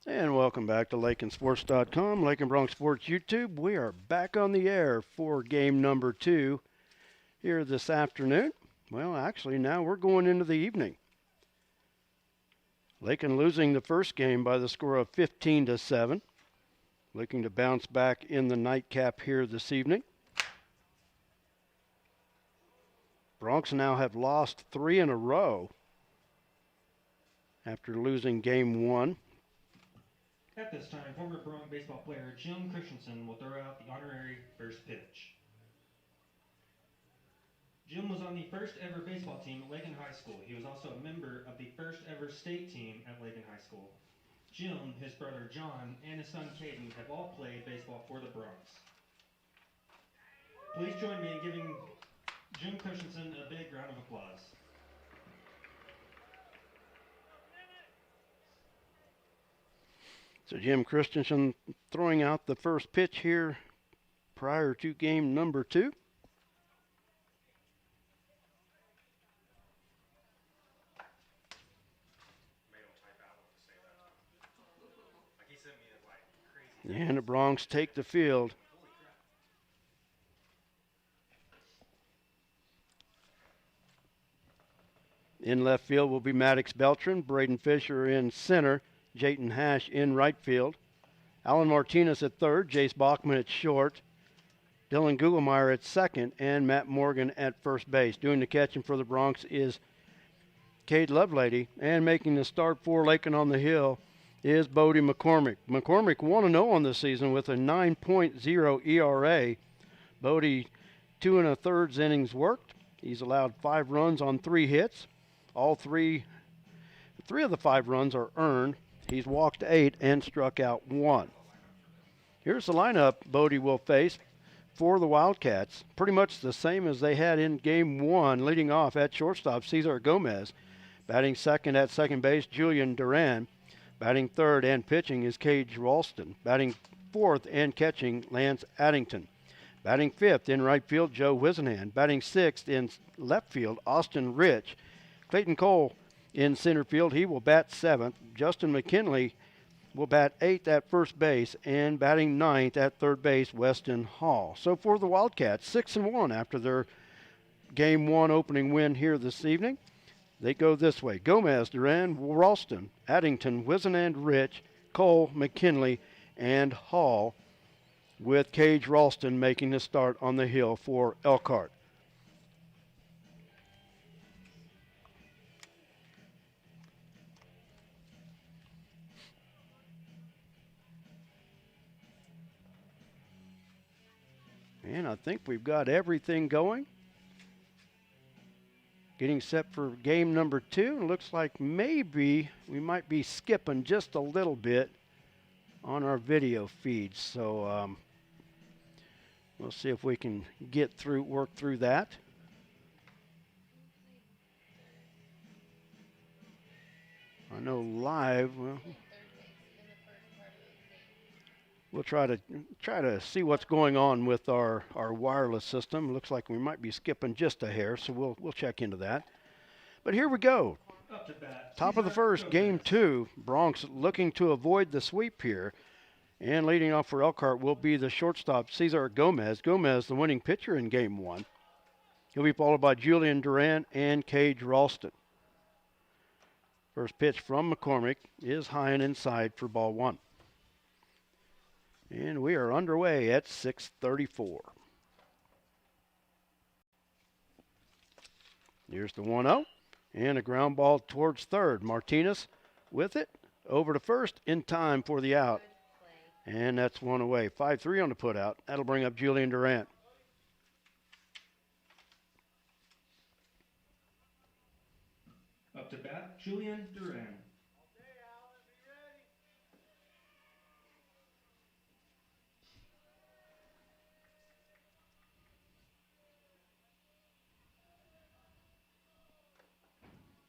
And welcome back to LakinSports.com, Lakin Bronx Sports YouTube. We are back on the air for game number 2 here this afternoon. Well, actually, now we're going into the evening. Lakin losing the first game by the score of 15-7. Looking to bounce back in the nightcap here this evening. Bronx now have lost 3 in a row after losing game 1. At this time, former Bronx baseball player Jim Christensen will throw out the honorary first pitch. Jim was on the first ever baseball team at Lakin High School. He was also a member of the first ever state team at Lakin High School. Jim, his brother John, and his son Caden have all played baseball for the Bronx. Please join me in giving Jim Christensen a big round of applause. So Jim Christensen throwing out the first pitch here prior to game number 2. And the Bronx take the field. In left field will be Maddox Beltran, Braden Fisher in center, Jayton Hash in right field, Alan Martinez at third, Jace Bachman at short, Dylan Gugelmeyer at second, and Matt Morgan at first base. Doing the catching for the Bronx is Cade Lovelady, and making the start for Lakin on the Hill is Bodie McCormick. McCormick 1-0 on the season with a 9.0 ERA. Bodie 2 1/3 innings worked. He's allowed 5 runs on 3 hits. All three of the 5 runs are earned. He's walked 8 and struck out 1. Here's the lineup Bodie will face for the Wildcats. Pretty much the same as they had in game 1. Leading off at shortstop, Cesar Gomez. Batting second at second base, Julian Duran. Batting third and pitching is Cage Ralston. Batting fourth and catching, Lance Addington. Batting fifth in right field, Joe Wisenhand. Batting sixth in left field, Austin Rich. Clayton Cole in center field, he will bat seventh. Justin McKinley will bat eighth at first base, and batting ninth at third base, Weston Hall. So for the Wildcats, 6-1 after their game 1 opening win here this evening. They go this way: Gomez, Duran, Ralston, Addington, Wisenand, Rich, Cole, McKinley, and Hall, with Cage Ralston making the start on the hill for Elkhart. And I think we've got everything going. Getting set for game number 2. It looks like maybe we might be skipping just a little bit on our video feed. So we'll see if we can work through that. I know live, well, we'll try to see what's going on with our wireless system. Looks like we might be skipping just a hair, so we'll check into that. But here we go. Up to bat, Top of the first, game 2. Bronx looking to avoid the sweep here. And leading off for Elkhart will be the shortstop, Cesar Gomez. Gomez, the winning pitcher in game 1. He'll be followed by Julian Duran and Cage Ralston. First pitch from McCormick is high and inside for ball 1. And we are underway at 6:34. Here's the 1-0. And a ground ball towards third. Martinez with it. Over to first in time for the out. And that's one away. 5-3 on the putout. That'll bring up Julian Durant. Up to bat, Julian Duran.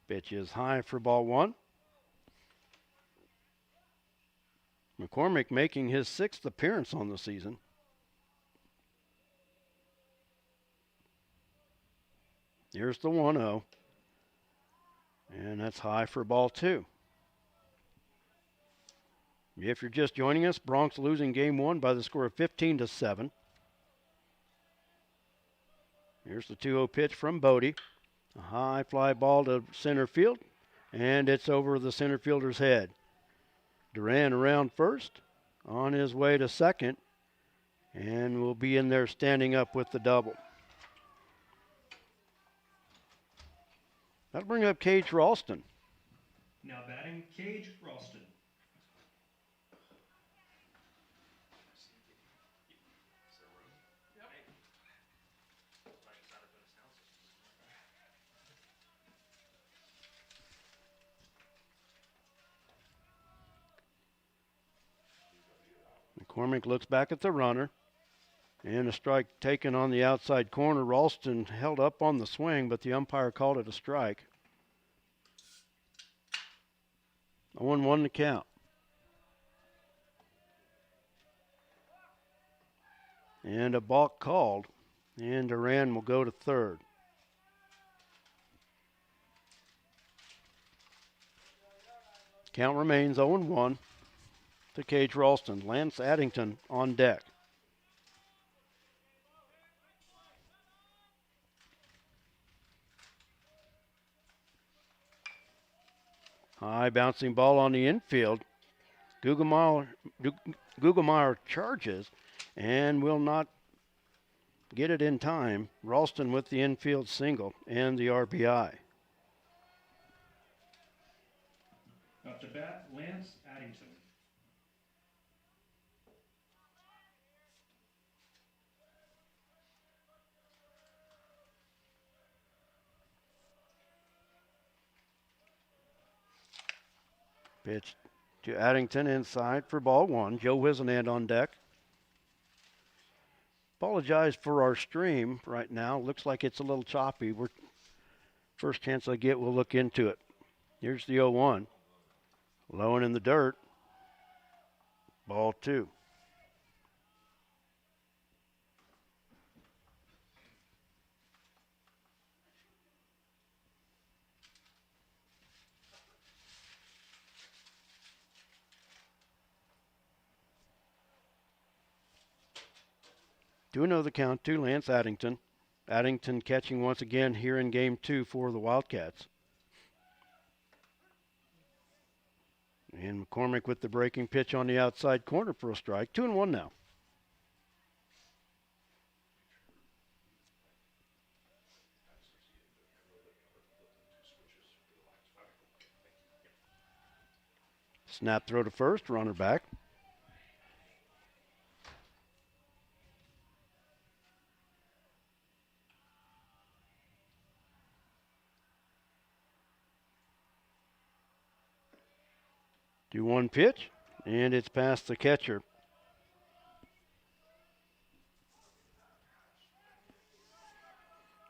Pitch is high for ball 1. McCormick making his 6th appearance on the season. Here's the 1-0. And that's high for ball 2. If you're just joining us, Bronx losing game 1 by the score of 15-7. Here's the 2-0 pitch from Bodie. A high fly ball to center field, and it's over the center fielder's head. Duran around first, on his way to second, and will be in there standing up with the double. That'll bring up Cage Ralston. Now batting, Cage Ralston. McCormick looks back at the runner, and a strike taken on the outside corner. Ralston held up on the swing, but the umpire called it a strike. 0-1 to count. And a balk called, and Duran will go to third. Count remains 0-1 to Cage Ralston. Lance Addington on deck. High bouncing ball on the infield. Gugelmeyer charges and will not get it in time. Ralston with the infield single and the RBI. Up to bat, Lance Addington. Pitch to Addington inside for ball 1. Joe Wisenand on deck. Apologize for our stream right now. Looks like it's a little choppy. First chance I get, we'll look into it. Here's the 0-1. Low and in the dirt. Ball 2. Do know the count to Lance Addington. Addington catching once again here in game 2 for the Wildcats. And McCormick with the breaking pitch on the outside corner for a strike. 2-1 now. Snap throw to first, runner back. Do 1 pitch, and it's past the catcher.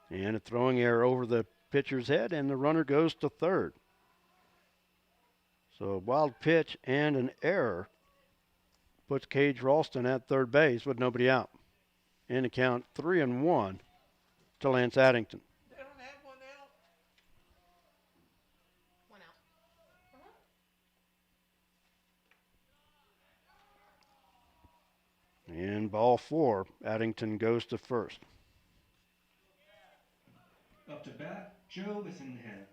And a throwing error over the pitcher's head, and the runner goes to third. So a wild pitch and an error puts Cage Ralston at third base with nobody out. And the count 3-1 to Lance Addington. They don't have one out. One out. And ball 4, Addington goes to first. Up to bat, Joe Wisenand.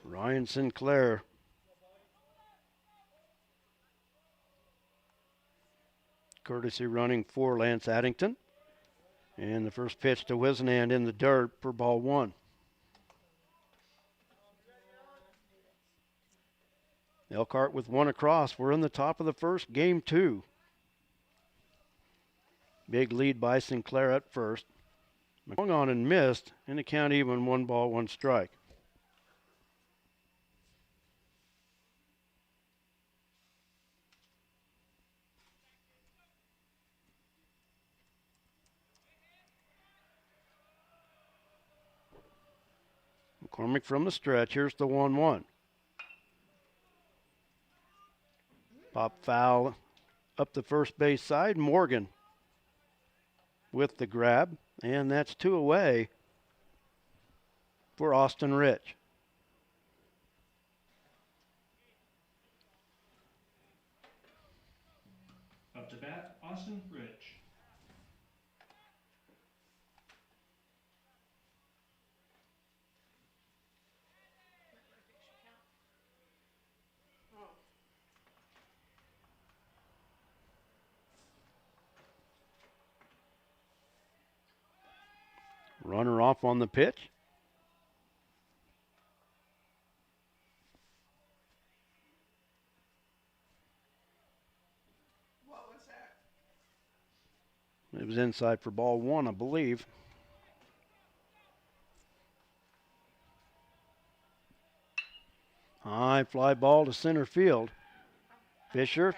Ryan Sinclair. Courtesy running for Lance Addington. And the first pitch to Wisenand in the dirt for ball 1. Elkhart with 1 across. We're in the top of the first, game 2. Big lead by Sinclair at first. Swung on and missed, and the count even, 1 ball, 1 strike. McCormick from the stretch. Here's the 1-1. Pop foul up the first base side. Morgan with the grab, and that's 2 away for Austin Rich. Up to bat, Austin Rich. Runner off on the pitch. What was that? It was inside for ball 1, I believe. High fly ball to center field. Fisher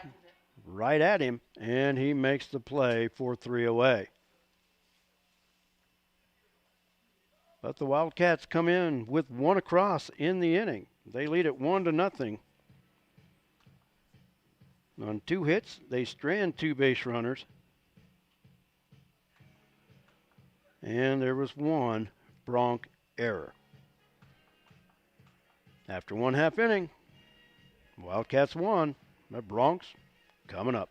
right at him, and he makes the play for 3 away. But the Wildcats come in with 1 across in the inning. They lead it 1-0. On 2 hits, they strand 2 base runners. And there was 1 Bronc error. After 1/2 inning, Wildcats won. The Broncs coming up.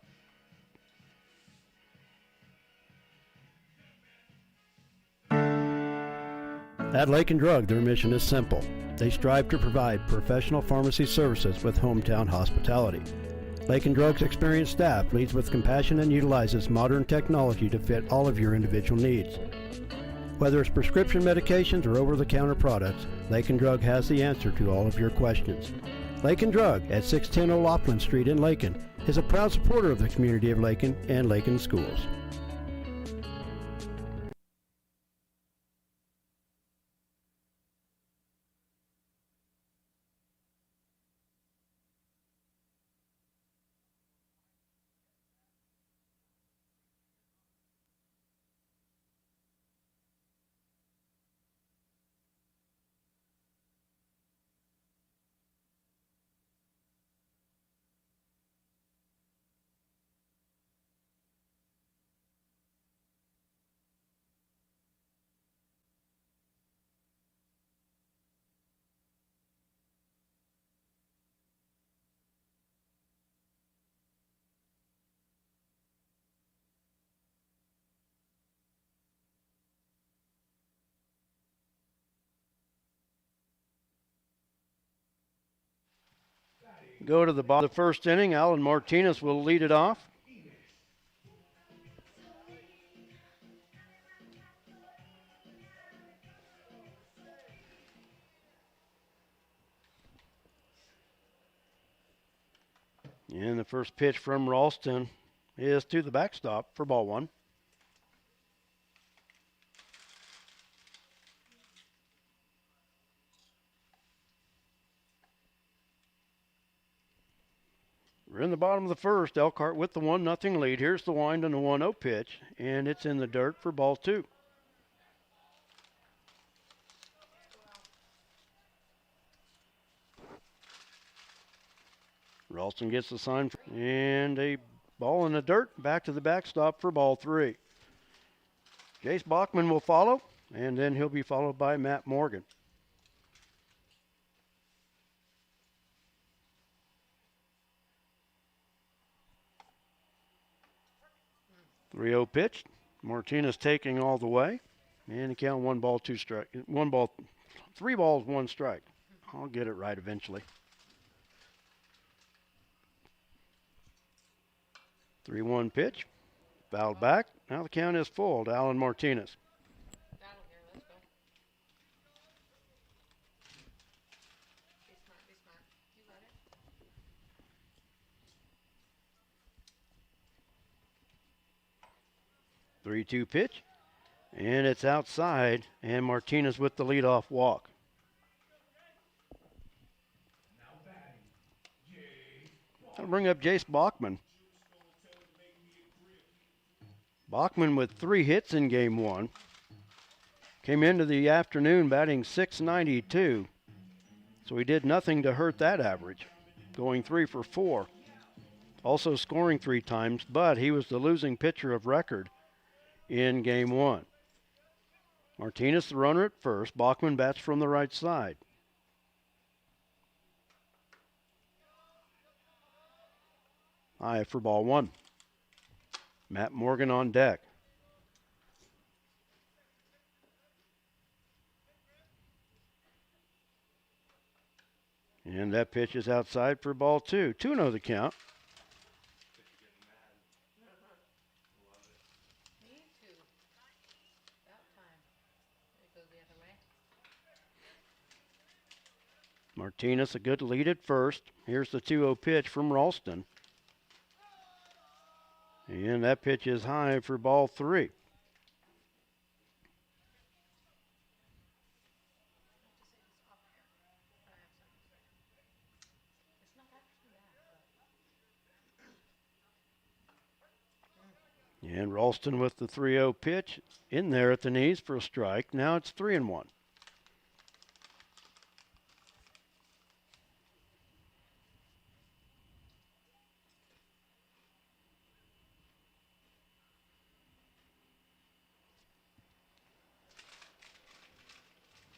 At Lakin Drug, their mission is simple. They strive to provide professional pharmacy services with hometown hospitality. Lakin Drug's experienced staff leads with compassion and utilizes modern technology to fit all of your individual needs. Whether it's prescription medications or over-the-counter products, Lakin Drug has the answer to all of your questions. Lakin Drug at 610 O'Loughlin Street in Lakin is a proud supporter of the community of Lakin and Lakin schools. Go to the bottom of the first inning. Alan Martinez will lead it off. And the first pitch from Ralston is to the backstop for ball 1. We're in the bottom of the first. Elkhart with the 1-0 lead. Here's the wind on the 1-0 pitch, and it's in the dirt for ball 2. Ralston gets the sign, and a ball in the dirt back to the backstop for ball 3. Jace Bachman will follow, and then he'll be followed by Matt Morgan. 3-0 pitch. Martinez taking all the way. And the count 1 ball, 2 strike. 3 balls, 1 strike. I'll get it right eventually. 3-1 pitch. Fouled back. Now the count is full to Alan Martinez. Battle here, let's go. Be smart, be smart. You got it. 3-2 pitch. And it's outside. And Martinez with the leadoff walk. That'll bring up Jace Bachman. Bachman with 3 hits in game 1. Came into the afternoon batting .692. So he did nothing to hurt that average, going 3 for 4. also scoring 3 times, but he was the losing pitcher of record in game 1. Martinez, the runner at first. Bachman bats from the right side. High for ball 1. Matt Morgan on deck. And that pitch is outside for ball 2. 2-0 the count. Me too. About time. It goes the other way. Martinez, a good lead at first. Here's the 2-0 pitch from Ralston. And that pitch is high for ball 3. And Ralston with the 3-0 pitch in there at the knees for a strike. Now it's 3-1.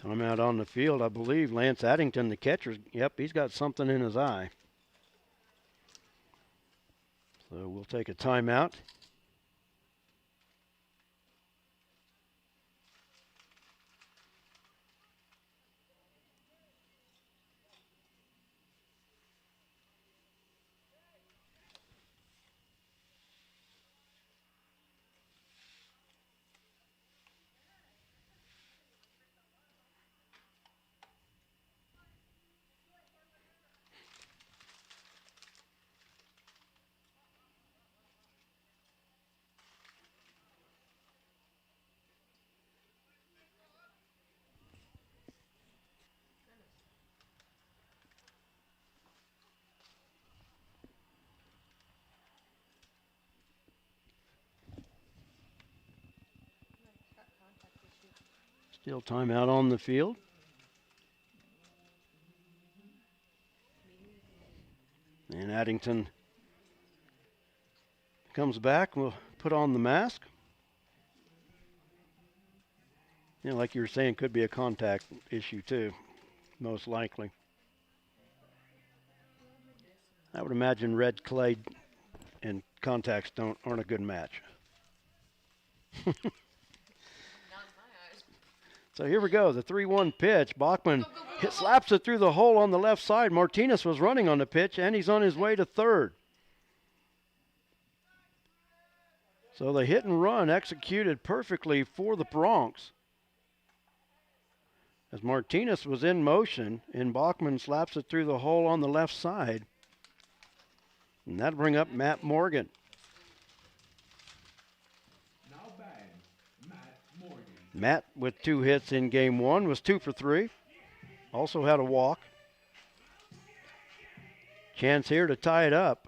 Timeout on the field, I believe. Lance Addington, the catcher, yep, he's got something in his eye. So we'll take a timeout. Still timeout on the field. And Addington comes back. We'll put on the mask. You know, like you were saying, could be a contact issue too, most likely. I would imagine red clay and contacts aren't a good match. So here we go, the 3-1 pitch. Bachman slaps it through the hole on the left side. Martinez was running on the pitch, and he's on his way to third. So the hit and run executed perfectly for the Bronx. As Martinez was in motion, and Bachman slaps it through the hole on the left side. And that'll bring up Matt Morgan. Matt, with 2 hits in game 1, was 2 for 3. Also had a walk. Chance here to tie it up.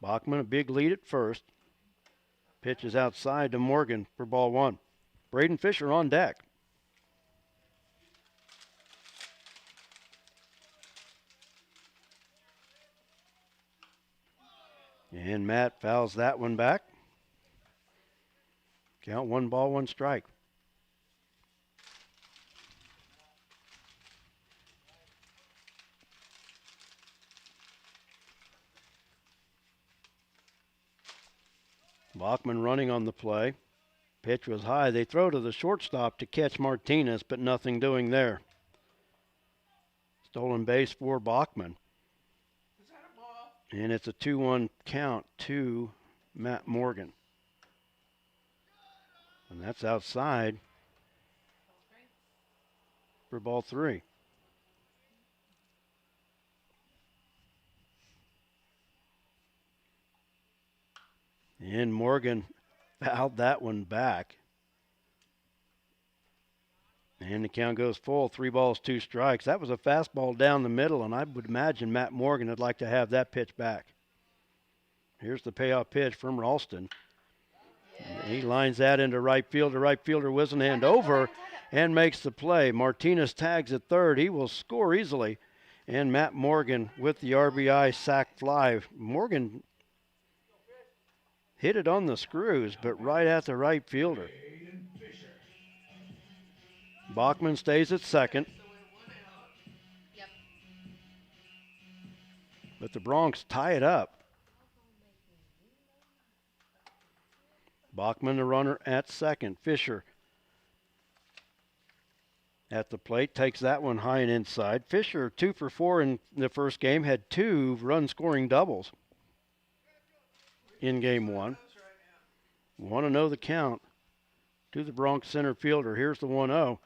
Bachman, a big lead at first. Pitch is outside to Morgan for ball 1. Braden Fisher on deck. And Matt fouls that one back. Count 1 ball, 1 strike. Bachman running on the play. Pitch was high. They throw to the shortstop to catch Martinez, but nothing doing there. Stolen base for Bachman. Is that a ball? And it's a 2-1 count to Matt Morgan. And that's outside for ball 3. And Morgan fouled that one back. And the count goes full. 3 balls, 2 strikes. That was a fastball down the middle, and I would imagine Matt Morgan would like to have that pitch back. Here's the payoff pitch from Ralston. He lines that into right field. The right fielder Wisenhand over and makes the play. Martinez tags at third. He will score easily. And Matt Morgan with the RBI sac fly. Morgan hit it on the screws, but right at the right fielder. Bachman stays at second. So it went out. Yep. But the Bronx tie it up. Bachman, the runner at second. Fisher at the plate, takes that one high and inside. Fisher, 2 for 4 in the first game, had 2 run-scoring doubles in game 1. 1-0 the count to the Bronx center fielder. Here's the 1-0,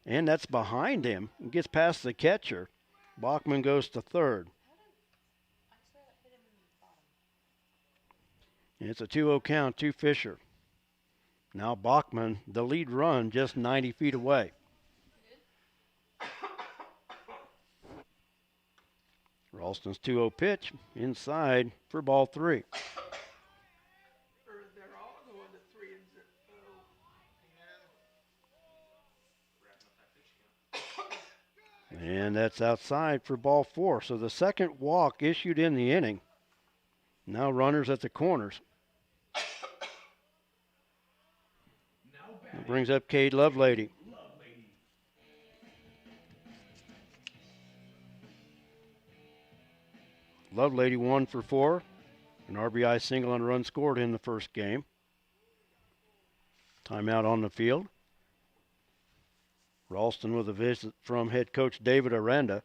and that's behind him. He gets past the catcher. Bachman goes to third. I swear that hit him in the bottom. And it's a 2-0 count to Fisher. Now Bachman, the lead run, just 90 feet away. Ralston's 2-0 pitch inside for ball 3. Or they're all going to 3 and 0. And that's outside for ball 4. So the second walk issued in the inning. Now runners at the corners. That brings up Cade Lovelady. Lovelady 1 for 4. An RBI single and a run scored in the first game. Timeout on the field. Ralston with a visit from head coach David Aranda.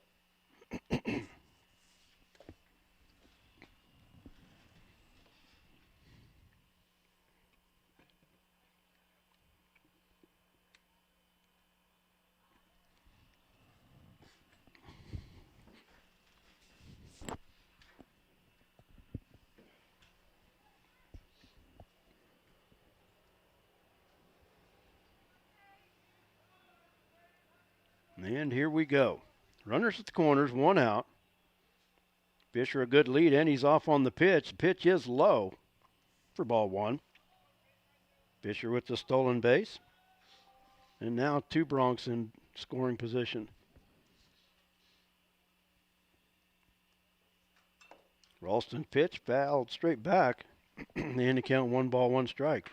And here we go. Runners at the corners, 1 out. Fisher a good lead, and he's off on the pitch. The pitch is low for ball 1. Fisher with the stolen base. And now 2 Bronx in scoring position. Ralston pitch, fouled straight back. And the count 1 ball, 1 strike.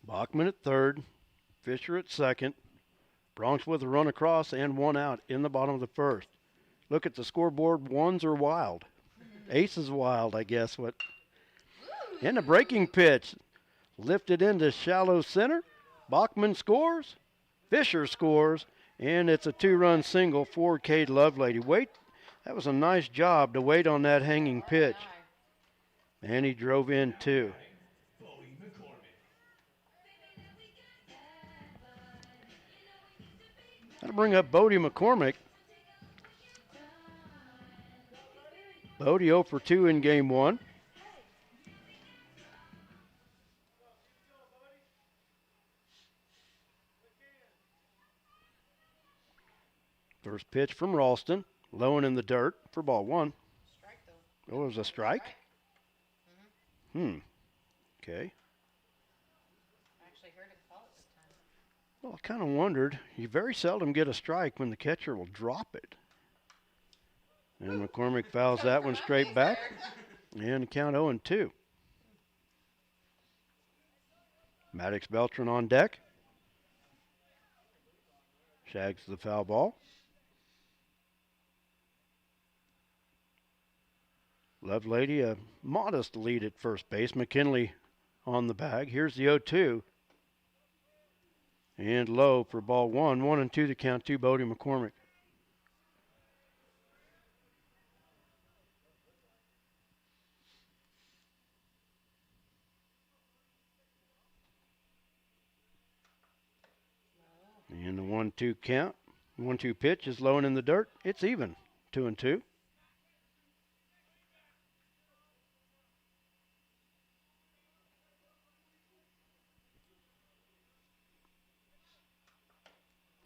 Bachman at third, Fisher at second. Bronx with a run across and 1 out in the bottom of the first. Look at the scoreboard, 1s are wild. Ace is wild, I guess. What? And a breaking pitch. Lifted into shallow center. Bachman scores. Fisher scores. And it's a 2-run single for Cade Lovelady. Wait, that was a nice job to wait on that hanging pitch. And he drove in 2. That'll bring up Bodie McCormick. Bodie 0 for 2 in game 1. First pitch from Ralston. Low and in the dirt for ball 1. Strike though. Oh, it was a strike? Mm-hmm. Okay. I actually heard him call it this time. Well, I kind of wondered. You very seldom get a strike when the catcher will drop it. And McCormick fouls that one straight back. And the count 0-2. Maddox Beltran on deck. Shags the foul ball. Lovelady, a modest lead at first base. McKinley on the bag. Here's the 0-2. And low for ball 1. 1-2 the count to Bodie McCormick. And the 1-2 count. 1-2 pitch is low and in the dirt. It's even. 2-2.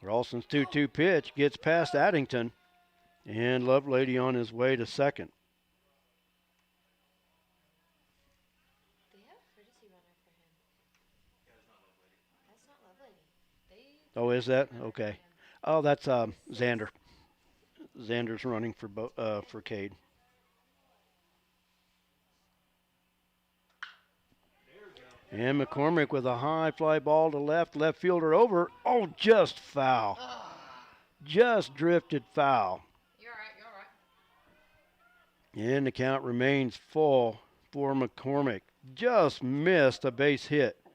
Ralston's 2-2 pitch gets past Addington. And Lovelady on his way to second. Do you have a courtesy runner for him? That's not lovely. They Oh, is that? another Okay. man. Oh, that's Xander. Xander's running for Cade. And McCormick with a high fly ball to left fielder over. Oh, just foul. Ugh. Just drifted foul. You're alright, you're alright. And the count remains full for McCormick. Just missed a base hit. That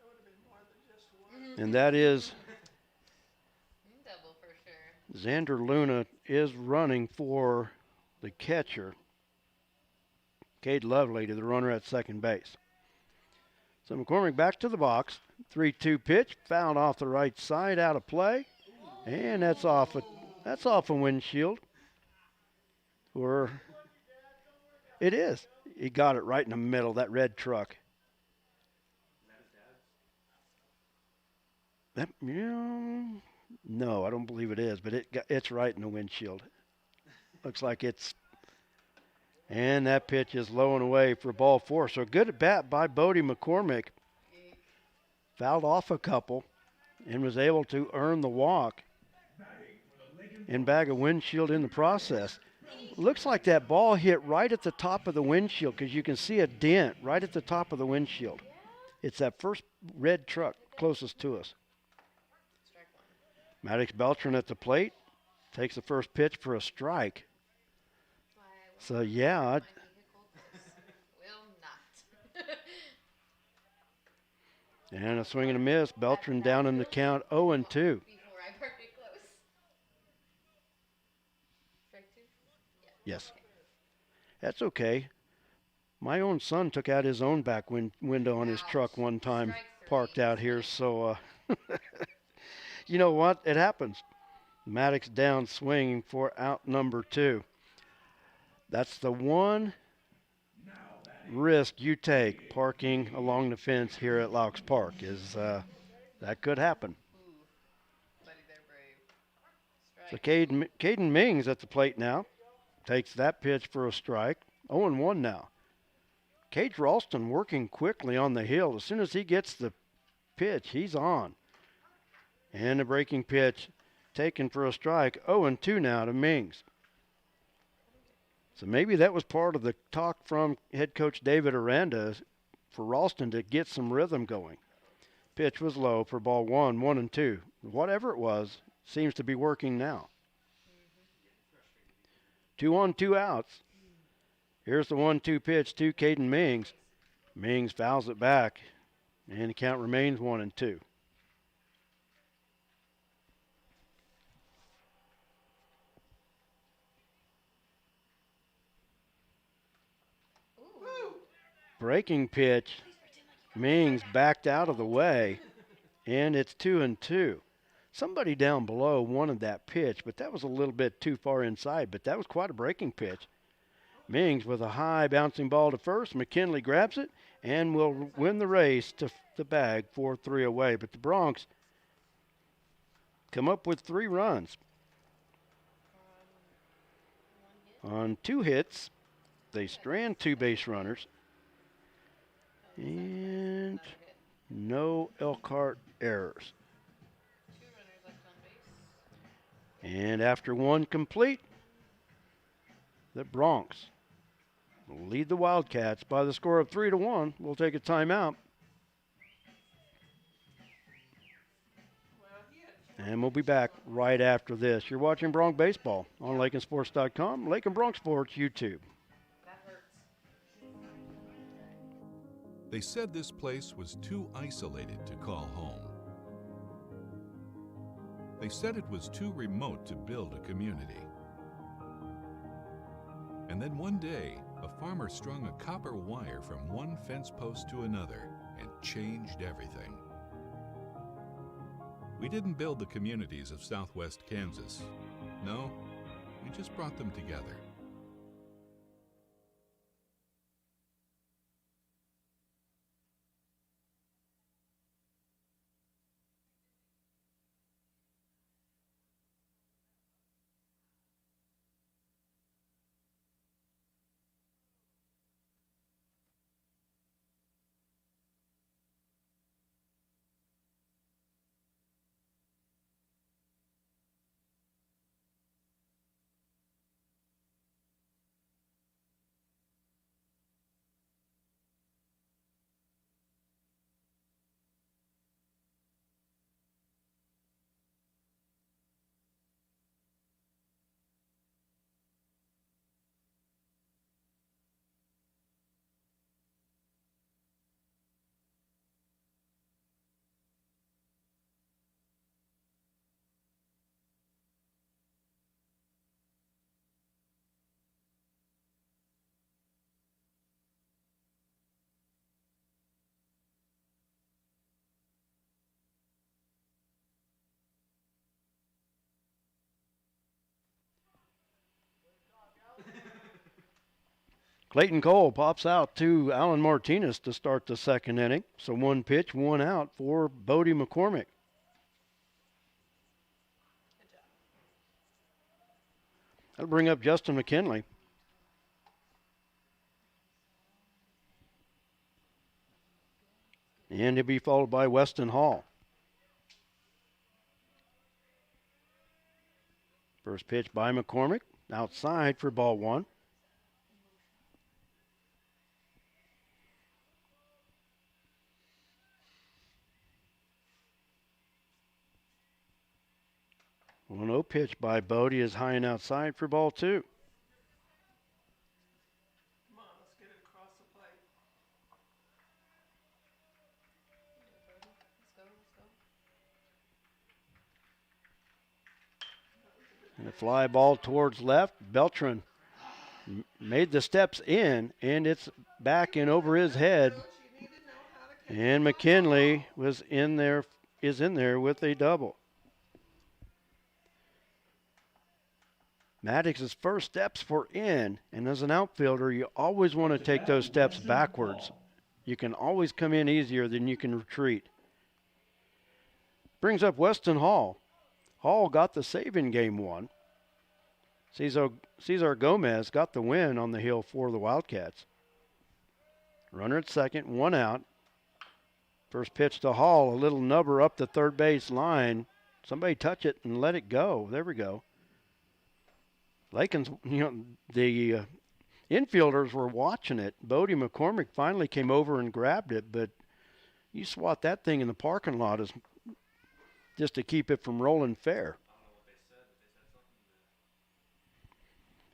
would have been more than just one. And that is Double for sure. Xander Luna is running for the catcher. Cade Lovely to the runner at second base. So McCormick back to the box. 3-2 pitch, fouled off the right side, out of play. And that's off a windshield. Or it is. He got it right in the middle, that red truck. That, no, I don't believe it is, but it's right in the windshield. Looks like it's. And that pitch is low and away for ball four. So good at bat by Bodie McCormick. Fouled off a couple and was able to earn the walk and bag a windshield in the process. Looks like that ball hit right at the top of the windshield because you can see a dent right at the top of the windshield. It's that first red truck closest to us. Strike one. Maddox Beltran at the plate takes the first pitch for a strike. Why will So, yeah, my vehicle will not. and a swing and a miss. Beltran down in the count 0-2. Before I park it close. Strike two? Yeah. Yes. That's okay. My own son took out his own back window on his truck one time, Strike three. parked out here. So, you know what? It happens. Maddox down swinging for out number 2. That's the one risk you take parking along the fence here at Laux Park is that could happen. Ooh. Buddy, they're brave. Strike. So Caden Mings at the plate now. Takes that pitch for a strike. 0-1 now. Cage Ralston working quickly on the hill. As soon as he gets the pitch, he's on. And a breaking pitch taken for a strike. 0-2 now to Mings. So maybe that was part of the talk from head coach David Aranda for Ralston to get some rhythm going. Pitch was low for ball 1-2. Whatever it was, seems to be working now. 2 on, 2 outs. Here's the 1-2 pitch to Caden Mings. Mings fouls it back, and the count remains 1-2. Ooh. Breaking pitch. Mings backed out of the way, and it's 2-2. Somebody down below wanted that pitch, but that was a little bit too far inside, but that was quite a breaking pitch. Mings with a high bouncing ball to first. McKinley grabs it and will win the race to the bag 4-3 away. But the Bronx come up with 3 runs. One hit. On 2 hits, they strand 2 base runners. And Another hit. no Elkhart errors. 2 runners left on base. And after 1 complete, the Bronx will lead the Wildcats by the score of 3-1. We'll take a timeout. Well, he had And we'll be back right after this. You're watching Bronx Baseball on LakinSports.com, Lakin Bronx Sports YouTube. That hurts. They said this place was too isolated to call home. They said it was too remote to build a community. And then one day, a farmer strung a copper wire from one fence post to another and changed everything. We didn't build the communities of Southwest Kansas. No, we just brought them together. Clayton Cole pops out to Alan Martinez to start the second inning. So 1 pitch, 1 out for Bodie McCormick. Good job. That'll bring up Justin McKinley. And he'll be followed by Weston Hall. First pitch by McCormick. Outside for ball 1. Well, no pitch by Bodie is high and outside for ball 2. Come on, let's get it across the plate. Let's go, let's go. And a fly ball towards left. Beltran made the steps in, and it's back and over his head. Coach, you need to know how to catch And the McKinley is in there with a double. Maddox's first steps were in, and as an outfielder, you always want to take those steps backwards. You can always come in easier than you can retreat. Brings up Weston Hall. Hall got the save in game 1. Cesar Gomez got the win on the hill for the Wildcats. Runner at second, 1 out. First pitch to Hall, a little nubber up the third base line. Somebody touch it and let it go. There we go. Lakin's, the infielders were watching it. Bodie McCormick finally came over and grabbed it, but you swat that thing in the parking lot just to keep it from rolling fair.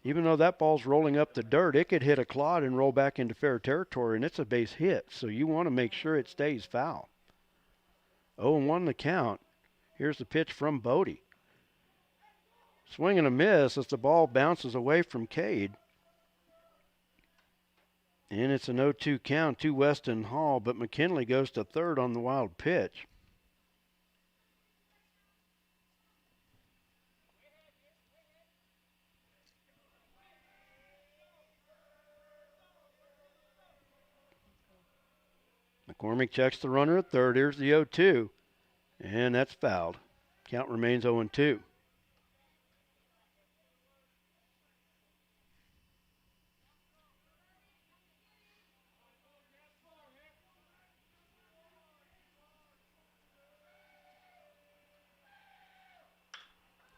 Even though that ball's rolling up the dirt, it could hit a clod and roll back into fair territory, and it's a base hit, so you want to make sure it stays foul. 0-1 the count. Here's the pitch from Bodie. Swing and a miss as the ball bounces away from Cade. And it's an 0-2 count to Weston Hall, but McKinley goes to third on the wild pitch. McCormick checks the runner at third. Here's the 0-2, and that's fouled. Count remains 0-2.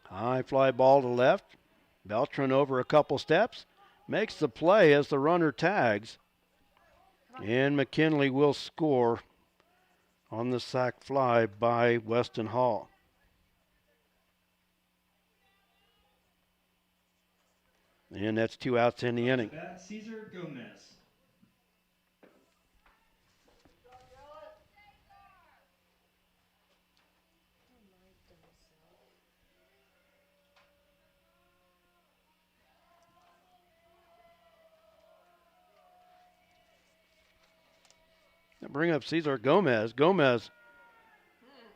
High fly ball to left. Beltran over a couple steps. Makes the play as the runner tags. And McKinley will score on the sac fly by Weston Hall. And that's 2 outs in the inning. Bat Cesar Gomez. Bring up Cesar Gomez. Gomez,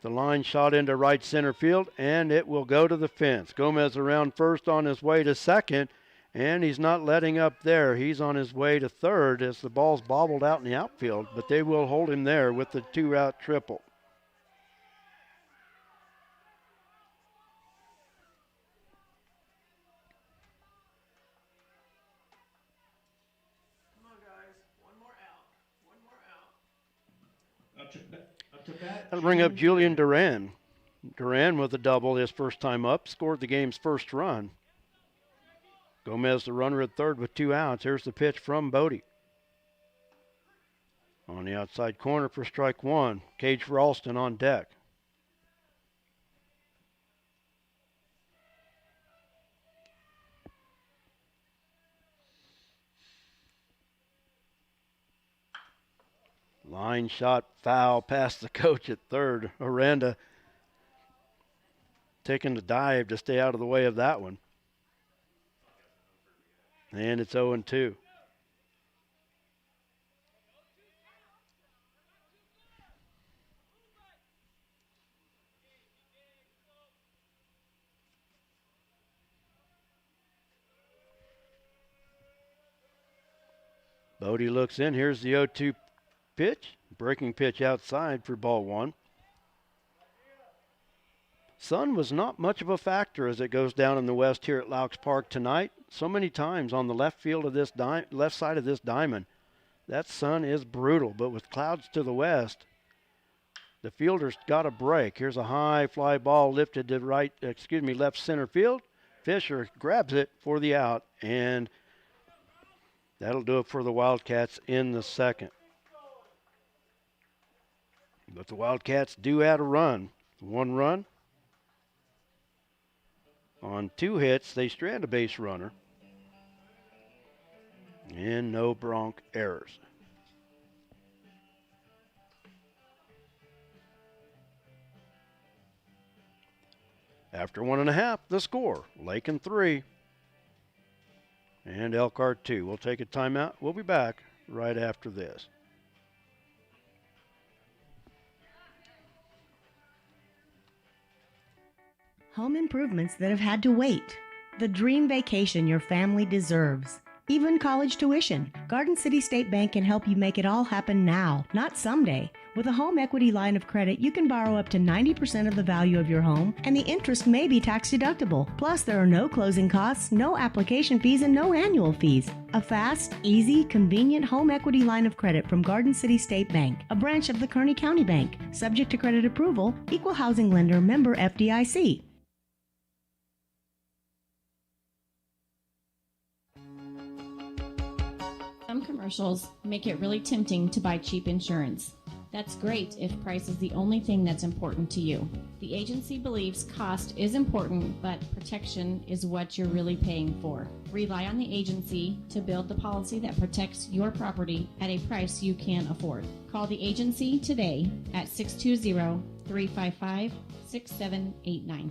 the line shot into right center field, and it will go to the fence. Gomez around first on his way to second, and he's not letting up there. He's on his way to third as the ball's bobbled out in the outfield, but they will hold him there with the 2-out triple. Come on, guys. One more out. One more out. Up to bat. That'll bring up Julian Duran. Duran with a double his first time up, scored the game's first run. Gomez the runner at third with 2 outs. Here's the pitch from Bodie. On the outside corner for strike 1. Cage Ralston on deck. Line shot foul past the coach at third. Aranda taking the dive to stay out of the way of that one. And it's 0-2. Bodie looks in. Here's the 0-2 pitch. Breaking pitch outside for ball one. Sun was not much of a factor as it goes down in the west here at Laux Park tonight. So many times on the left field of this left side of this diamond, that sun is brutal. But with clouds to the west, the fielder's got a break. Here's a high fly ball lifted to left center field. Fisher grabs it for the out, and that'll do it for the Wildcats in the second. But the Wildcats do add a run. 1 run. On 2 hits, they strand a base runner. And no Bronc errors. After 1.5, the score, Lakin 3 and Elkhart 2. We'll take a timeout. We'll be back right after this. Home improvements that have had to wait. The dream vacation your family deserves. Even college tuition. Garden City State Bank can help you make it all happen now, not someday. With a home equity line of credit, you can borrow up to 90% of the value of your home, and the interest may be tax deductible. Plus, there are no closing costs, no application fees, and no annual fees. A fast, easy, convenient home equity line of credit from Garden City State Bank, a branch of the Kearney County Bank. Subject to credit approval, equal housing lender, member FDIC. Some commercials make it really tempting to buy cheap insurance. That's great if price is the only thing that's important to you. The agency believes cost is important, but protection is what you're really paying for. Rely on the agency to build the policy that protects your property at a price you can afford. Call the agency today at 620-355-6789.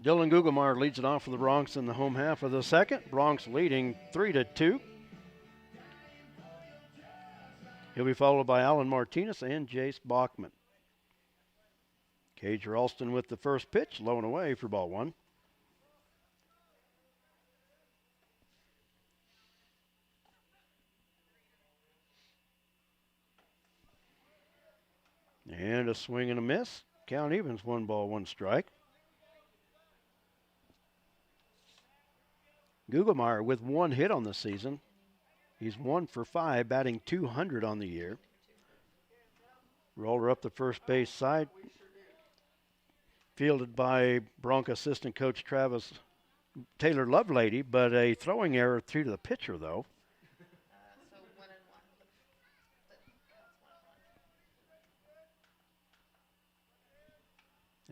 Dylan Gugelmeyer leads it off for the Bronx in the home half of the second. Bronx leading 3-2. He'll be followed by Alan Martinez and Jace Bachman. Cage Ralston with the first pitch, low and away for ball one. And a swing and a miss. Count evens, 1-1 strike. Gugelmeyer with 1 hit on the season. He's 1 for 5, batting .200 on the year. Roller up the first base side. Fielded by Bronc assistant coach Travis Taylor Lovelady, but a throwing error through to the pitcher, though. So 1 and 1. That counts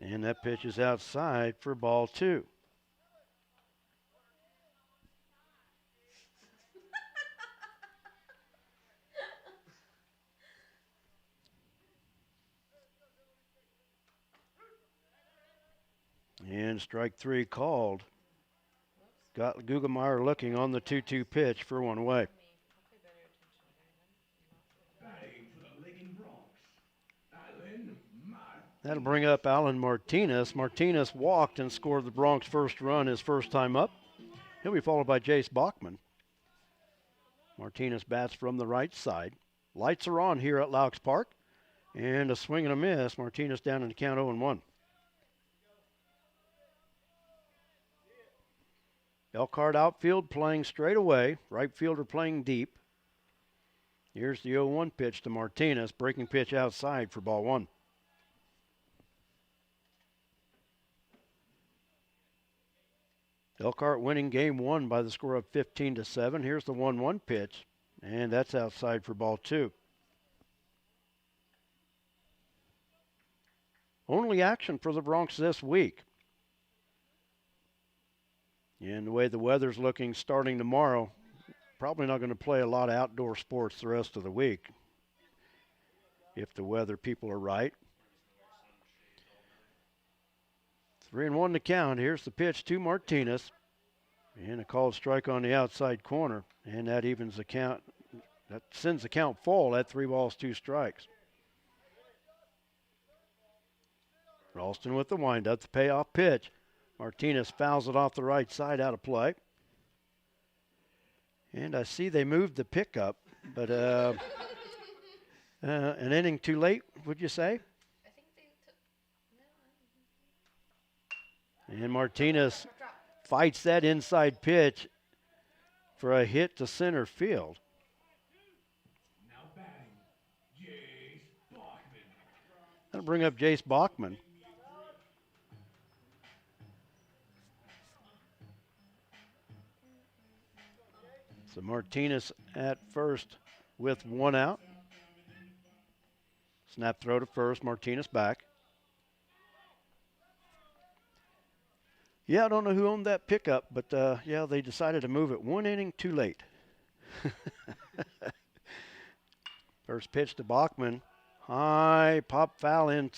1 and 1. And that pitch is outside for ball 2. And strike 3 called. Got Gugelmeyer looking on the 2-2 pitch for 1 away. That'll bring up Alan Martinez. Martinez walked and scored the Bronx first run his first time up. He'll be followed by Jace Bachman. Martinez bats from the right side. Lights are on here at Laux Park. And a swing and a miss. Martinez down in the count 0-1. Elkhart outfield playing straight away. Right fielder playing deep. Here's the 0-1 pitch to Martinez. Breaking pitch outside for ball 1. Elkhart winning game 1 by the score of 15-7. Here's the 1-1 pitch. And that's outside for ball 2. Only action for the Bronx this week. And the way the weather's looking starting tomorrow, probably not going to play a lot of outdoor sports the rest of the week if the weather people are right. 3-1 to count. Here's the pitch to Martinez. And a called strike on the outside corner, and that evens the count. That sends the count full at 3 balls, 2 strikes. Ralston with the windup, the payoff pitch. Martinez fouls it off the right side, out of play. And I see they moved the pickup, but an inning too late, would you say? I think they took. And Martinez fights that inside pitch for a hit to center field. Now batting, Jace Bachman. That'll bring up Jace Bachman. So Martinez at first with 1 out. Snap throw to first, Martinez back. Yeah, I don't know who owned that pickup, but yeah, they decided to move it 1 inning too late. First pitch to Bachman. High pop foul in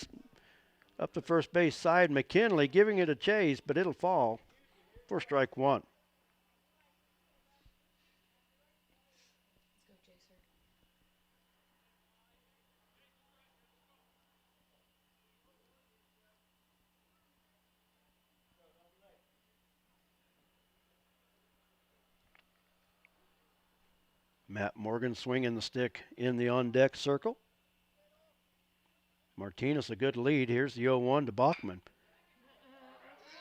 up the first base side. McKinley giving it a chase, but it'll fall for strike 1. Let's go, Chaser. Matt Morgan swinging the stick in the on-deck circle. Martinez a good lead. Here's the 0-1 to Bachman.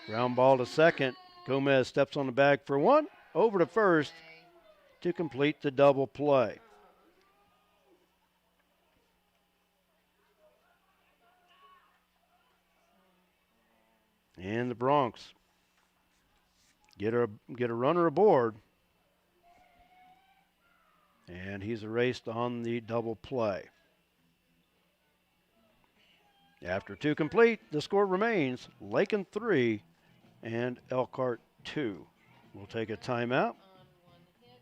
Ground ball to second. Gomez steps on the bag for 1. Over to first to complete the double play. And the Bronx get a runner aboard. And he's erased on the double play. After 2 complete, the score remains Lakin 3 and Elkhart 2. We'll take a timeout, On 1 hit.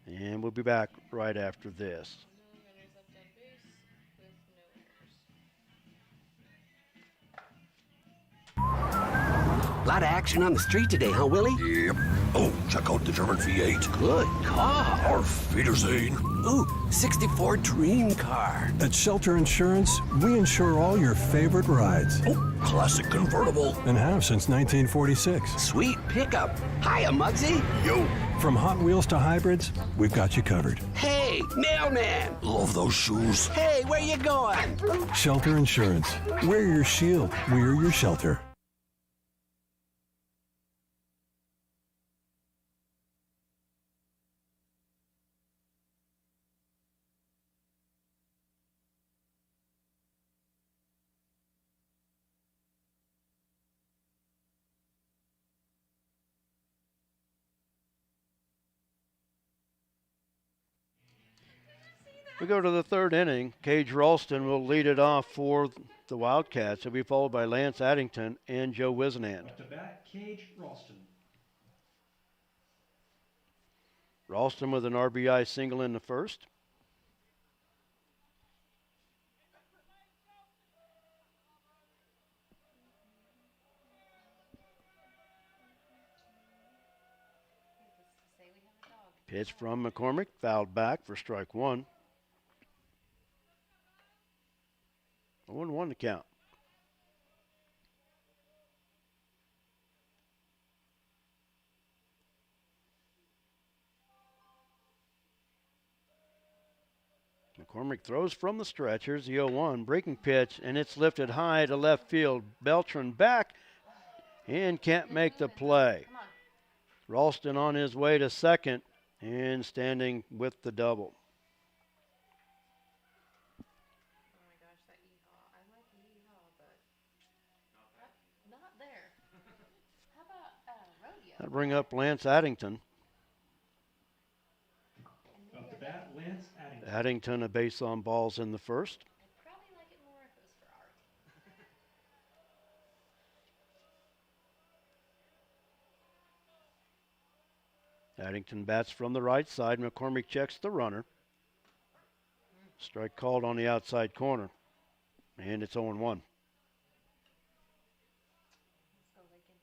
and we'll be back right after this. No runners left on base with no errors. Lot of action on the street today, huh, Willie? Yep. Oh, check out the German V8. Good car. Auf Wiedersehen. Ooh, 64 Dream Car. At Shelter Insurance, we insure all your favorite rides. Oh, classic convertible. And have since 1946. Sweet pickup. Hiya, Muggsy. Yo. From Hot Wheels to hybrids, we've got you covered. Hey, mailman. Love those shoes. Hey, where you going? Shelter Insurance. We're your shield. We're your shelter. We go to the 3rd inning. Cage Ralston will lead it off for the Wildcats. He'll be followed by Lance Addington and Joe Wisenand. Up to bat, Cage Ralston. Ralston with an RBI single in the first. Say we have a dog. Pitch from McCormick, fouled back for strike 1. 0-1 to count. McCormick throws from the stretch. Here's the 0-1, breaking pitch, and it's lifted high to left field. Beltran back and can't make the play. Come on. Ralston on his way to second and standing with the double. Oh my gosh, that yeehaw. I like the yeehaw, but not there. How about rodeo? That'll bring up Lance Addington. Up to bat, Lance Addington. Addington a base on balls in the first. I'd probably like it more if it was Ferrari. Addington bats from the right side. McCormick checks the runner. Strike called on the outside corner. And it's 0-1. Let's go, Lakin.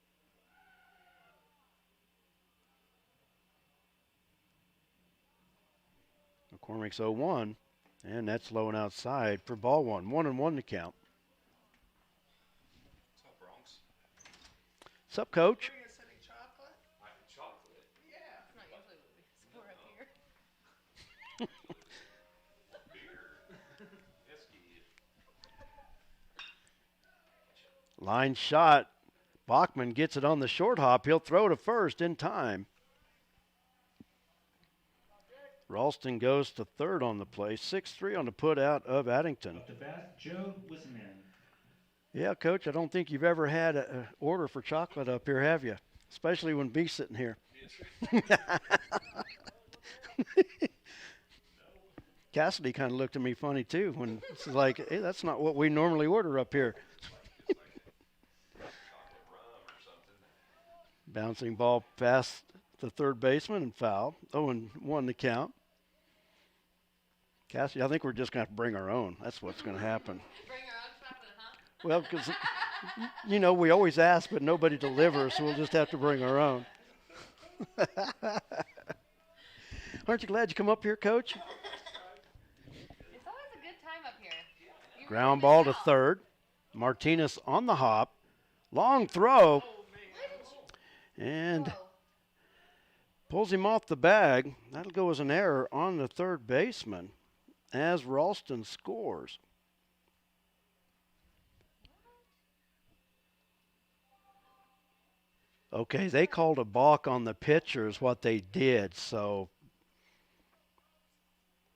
McCormick's 0-1, and that's low and outside for ball one. 1-1 to count. What's up, Bronx? What's up, Coach? Bring us any chocolate? Chocolate? Yeah. That's not usually what we score up here. Beer. Whiskey. Line shot. Bachman gets it on the short hop. He'll throw to first in time. Ralston goes to third on the play. 6-3 on the put out of Addington. Up to bat, Joe Wisman. Yeah, Coach, I don't think you've ever had an order for chocolate up here, have you? Especially when B's sitting here. Cassidy kind of looked at me funny, too, when it's like, hey, that's not what we normally order up here. Bouncing ball past the third baseman and foul. 0-1 to count. Cassidy, I think we're just going to have to bring our own. That's what's going to happen. Bring our own chocolate, huh? Well, because, you know, we always ask, but nobody delivers, so we'll just have to bring our own. Aren't you glad you come up here, Coach? It's always a good time up here. You Ground really ball miss to out. third. Martinez on the hop. Long throw. And Whoa. pulls him off the bag. That'll go as an error on the third baseman as Ralston scores. Okay, they called a balk on the pitcher is what they did. So,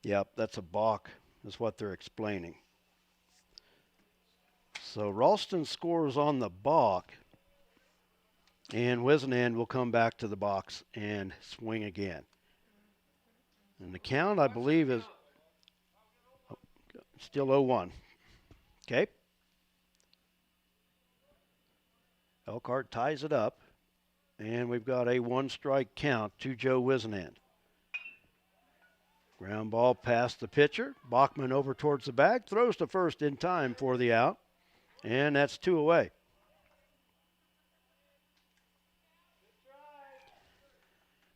yep, that's a balk is what they're explaining. So Ralston scores on the balk. And Wisnan will come back to the box and swing again. And the count, I believe, is still 0-1. Okay. Elkhart ties it up. And we've got a one-strike count to Joe Wisnan. Ground ball past the pitcher. Bachman over towards the bag. Throws to first in time for the out. And that's 2 away.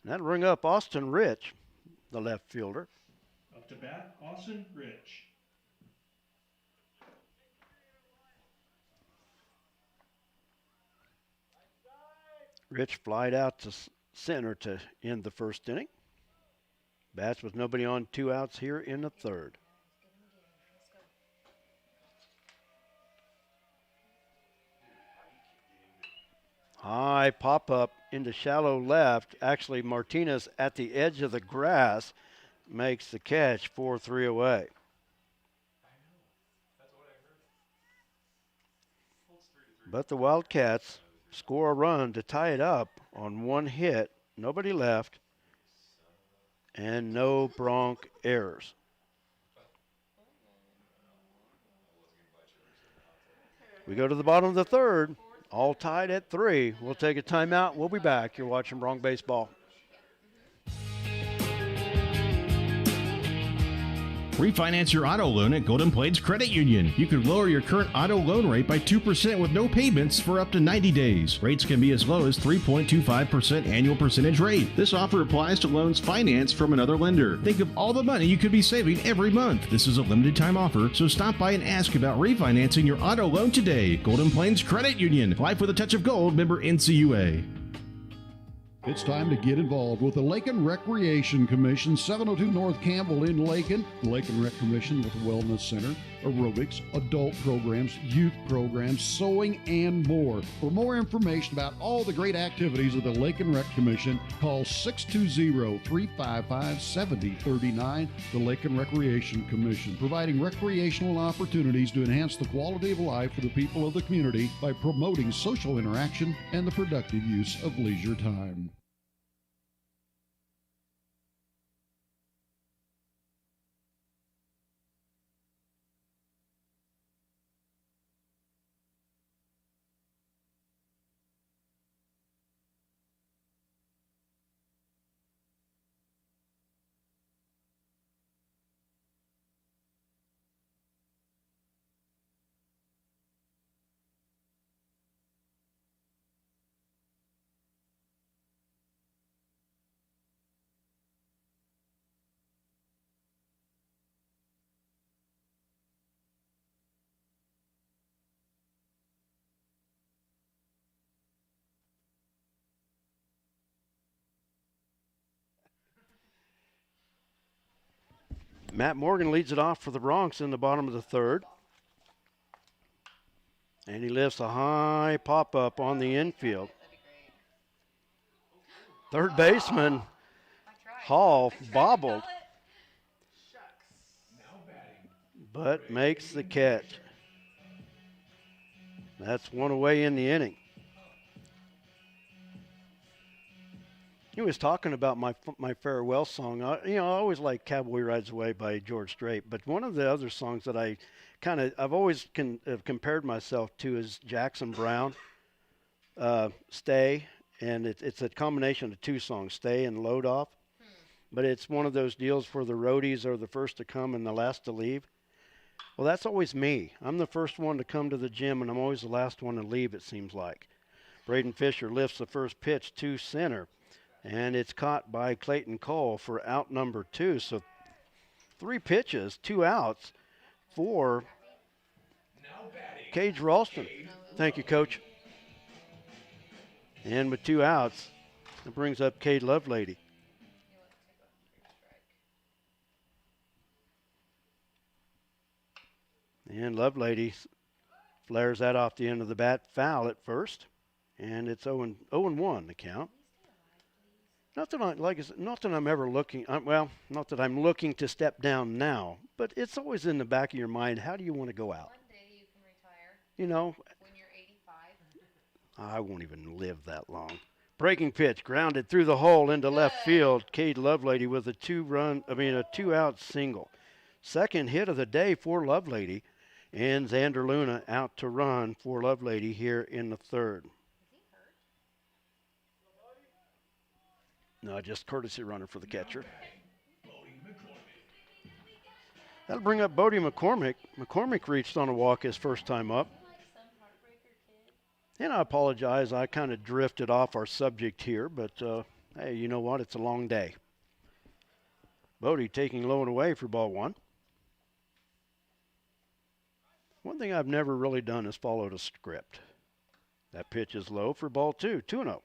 That'll bring up Austin Rich, the left fielder. Up to bat, Austin Rich. Rich flied out to center to end the first inning. Bats with nobody on, 2 outs here in the third. High pop-up into shallow left. Actually, Martinez at the edge of the grass makes the catch, 4-3 away. But the Wildcats score a run to tie it up on one hit. Nobody left. And no Bronc errors. We go to the bottom of the third. All tied at 3. We'll take a timeout. We'll be back. You're watching Bronc Baseball. Refinance your auto loan at Golden Plains Credit Union. You could lower your current auto loan rate by 2% with no payments for up to 90 days. Rates can be as low as 3.25% annual percentage rate. This offer applies to loans financed from another lender. Think of all the money you could be saving every month. This is a limited time offer, so stop by and ask about refinancing your auto loan today. Golden Plains Credit Union. Life with a touch of gold. Member NCUA. It's time to get involved with the Lakin Recreation Commission, 702 North Campbell in Lakin. The Lakin Rec Commission with a wellness center, aerobics, adult programs, youth programs, sewing, and more. For more information about all the great activities of the Lakin Rec Commission, call 620-355-7039. The Lakin Recreation Commission, providing recreational opportunities to enhance the quality of life for the people of the community by promoting social interaction and the productive use of leisure time. Matt Morgan leads it off for the Bronx in the bottom of the third. And he lifts a high pop-up on the infield. Third baseman Hall bobbled, but makes the catch. That's one away in the inning. He was talking about my farewell song. I always like "Cowboy Rides Away" by George Strait, but one of the other songs that I've always compared myself to is Jackson Brown, "Stay," and it's a combination of two songs, "Stay" and "Load Off." But it's one of those deals where the roadies are the first to come and the last to leave. Well, that's always me. I'm the first one to come to the gym, and I'm always the last one to leave, it seems like. Braden Fisher lifts the first pitch to center, and it's caught by Clayton Cole for out number 2. So 3 pitches, 2 outs for Cage Ralston. Thank you, Coach. And with 2 outs, it brings up Cade Lovelady. And Lovelady flares that off the end of the bat, foul at first, and it's 0-1 the count. Not that I'm ever looking. Not that I'm looking to step down now, but it's always in the back of your mind. How do you want to go out? One day you can retire. You know. When you're 85. I won't even live that long. Breaking pitch, grounded through the hole into left field. Cade Lovelady with a 2-out single. Second hit of the day for Lovelady. And Xander Luna out to run for Lovelady here in the third. No, just courtesy runner for the catcher. That'll bring up Bodie McCormick. McCormick reached on a walk his first time up. And I apologize, I kind of drifted off our subject here, but hey, you know what? It's a long day. Bodie taking low and away for ball 1. One thing I've never really done is followed a script. That pitch is low for ball 2, 2-0.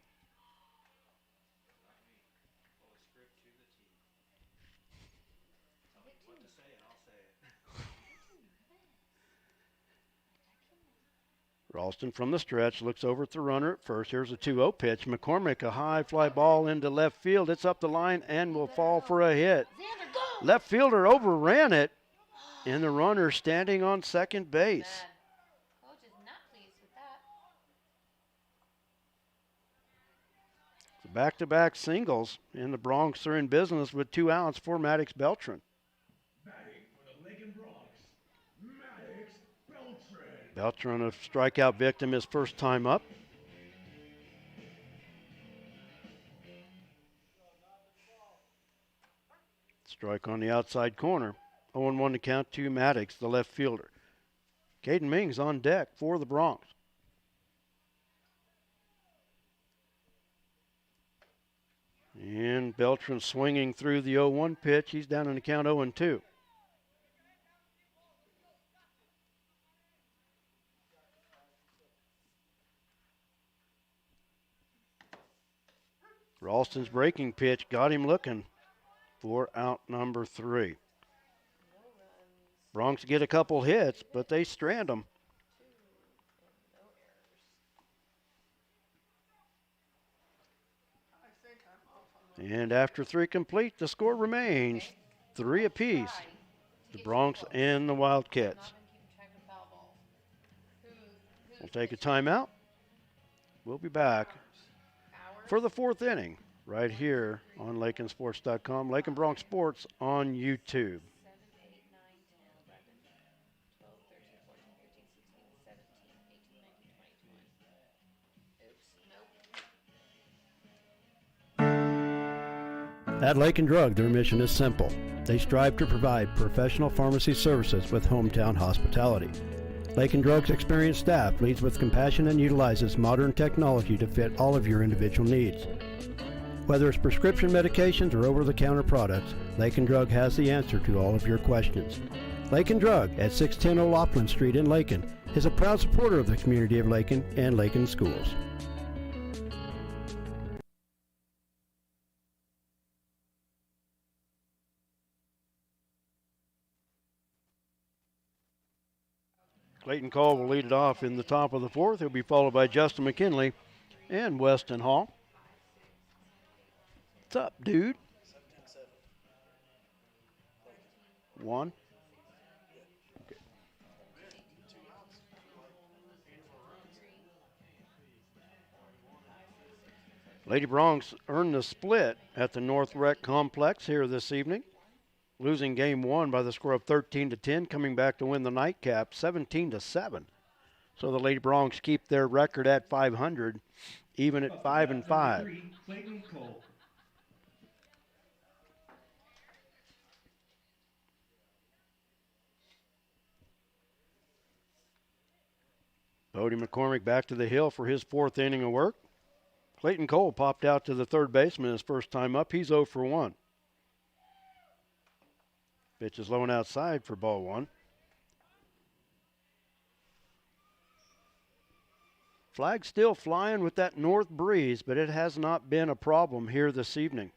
Ralston from the stretch looks over at the runner at first. Here's a 2-0 pitch. McCormick, a high fly ball into left field. It's up the line and will fall for a hit. Left fielder overran it. And the runner standing on second base. Coach is not pleased with that. The back-to-back singles, and the Bronx are in business with 2 outs for Maddox Beltran. Batting for the Lakin Bronx, Maddox Beltran. Beltran, a strikeout victim, his first time up. Strike on the outside corner. 0-1 to count to Maddox, the left fielder. Caden Mings on deck for the Bronx. And Beltran swinging through the 0-1 pitch. He's down in the count 0-2. Ralston's breaking pitch got him looking for out number 3. Bronx get a couple hits, but they strand them. And after 3 complete, the score remains 3 apiece. The Bronx and the Wildcats. We'll take a timeout. We'll be back for the 4th inning right here on LakinSports.com. Lakin Bronx Sports on YouTube. 7, 8, 9, 10, 11, 12, 13, 14, 15, 16, 17, 18, 19, 20, 21. At Lakin Drug, their mission is simple. They strive to provide professional pharmacy services with hometown hospitality. Lakin Drug's experienced staff leads with compassion and utilizes modern technology to fit all of your individual needs. Whether it's prescription medications or over-the-counter products, Lakin Drug has the answer to all of your questions. Lakin Drug at 610 O'Loughlin Street in Lakin is a proud supporter of the community of Lakin and Lakin schools. Clayton Cole will lead it off in the top of the fourth. He'll be followed by Justin McKinley and Weston Hall. What's up, dude? 1. Okay. Lady Bronx earned the split at the North Rec Complex here this evening, losing game 1 by the score of 13-10, coming back to win the nightcap 17-7. So the Lady Bronx keep their record at 500, even at 5-5. Clayton Cole. Bodie McCormick back to the hill for his 4th inning of work. Clayton Cole popped out to the third baseman his first time up. He's 0 for 1. Pitch is low and outside for ball 1. Flag still flying with that north breeze, but it has not been a problem here this evening.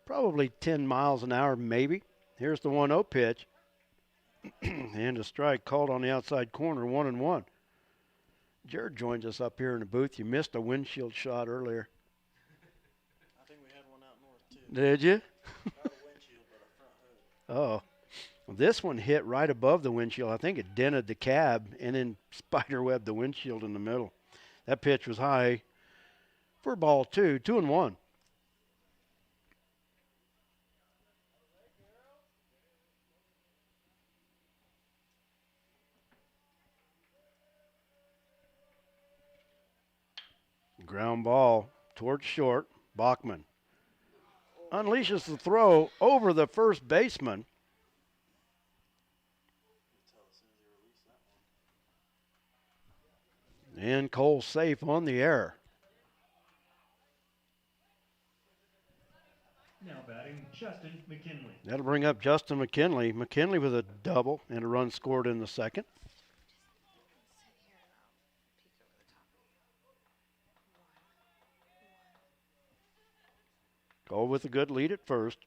Probably 10 miles an hour, maybe. Here's the 1-0 pitch. And a strike called on the outside corner, 1-1. Jared joins us up here in the booth. You missed a windshield shot earlier. I think we had one out north, too. Did you? Not a windshield, but a front hood. Oh. Well, this one hit right above the windshield. I think it dented the cab and then spiderwebbed the windshield in the middle. That pitch was high for ball 2, 2-1. Ground ball towards short. Bachman unleashes the throw over the first baseman. And Cole safe on the air. Now batting, Justin McKinley. That'll bring up Justin McKinley. McKinley with a double and a run scored in the second. Cole with a good lead at first.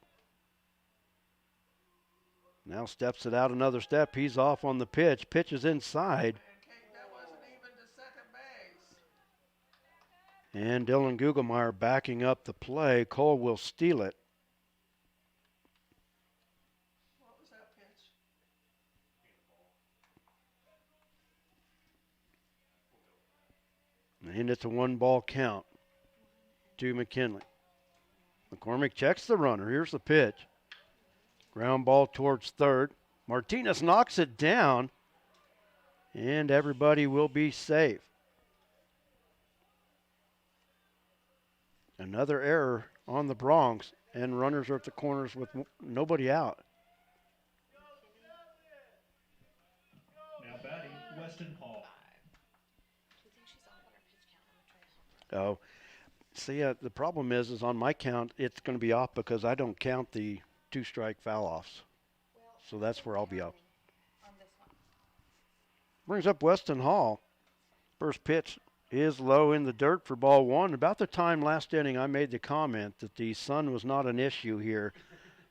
Now steps it out another step. He's off on the pitch. Pitch is inside. That wasn't even to second base. And Dylan Gugelmeyer backing up the play. Cole will steal it. What was that pitch? And it's a 1-ball count to McKinley. McCormick checks the runner. Here's the pitch. Ground ball towards third. Martinez knocks it down. And everybody will be safe. Another error on the Bronx. And runners are at the corners with nobody out. Now batting, Weston Hall. Oh. See, the problem is on my count, it's going to be off because I don't count the 2-strike foul-offs. So that's where I'll be off. Brings up Weston Hall. First pitch is low in the dirt for ball 1. About the time last inning I made the comment that the sun was not an issue here.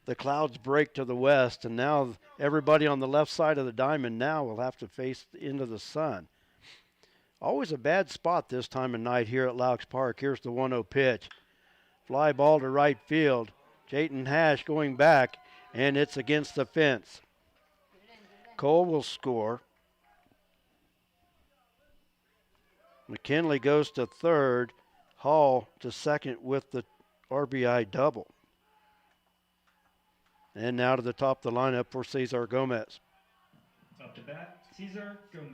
The clouds break to the west, and now everybody on the left side of the diamond now will have to face into the sun. Always a bad spot this time of night here at Laux Park. Here's the 1-0 pitch. Fly ball to right field. Jayton Hash going back, and it's against the fence. Cole will score. McKinley goes to third. Hall to second with the RBI double. And now to the top of the lineup for Cesar Gomez. Up to bat, Cesar Gomez.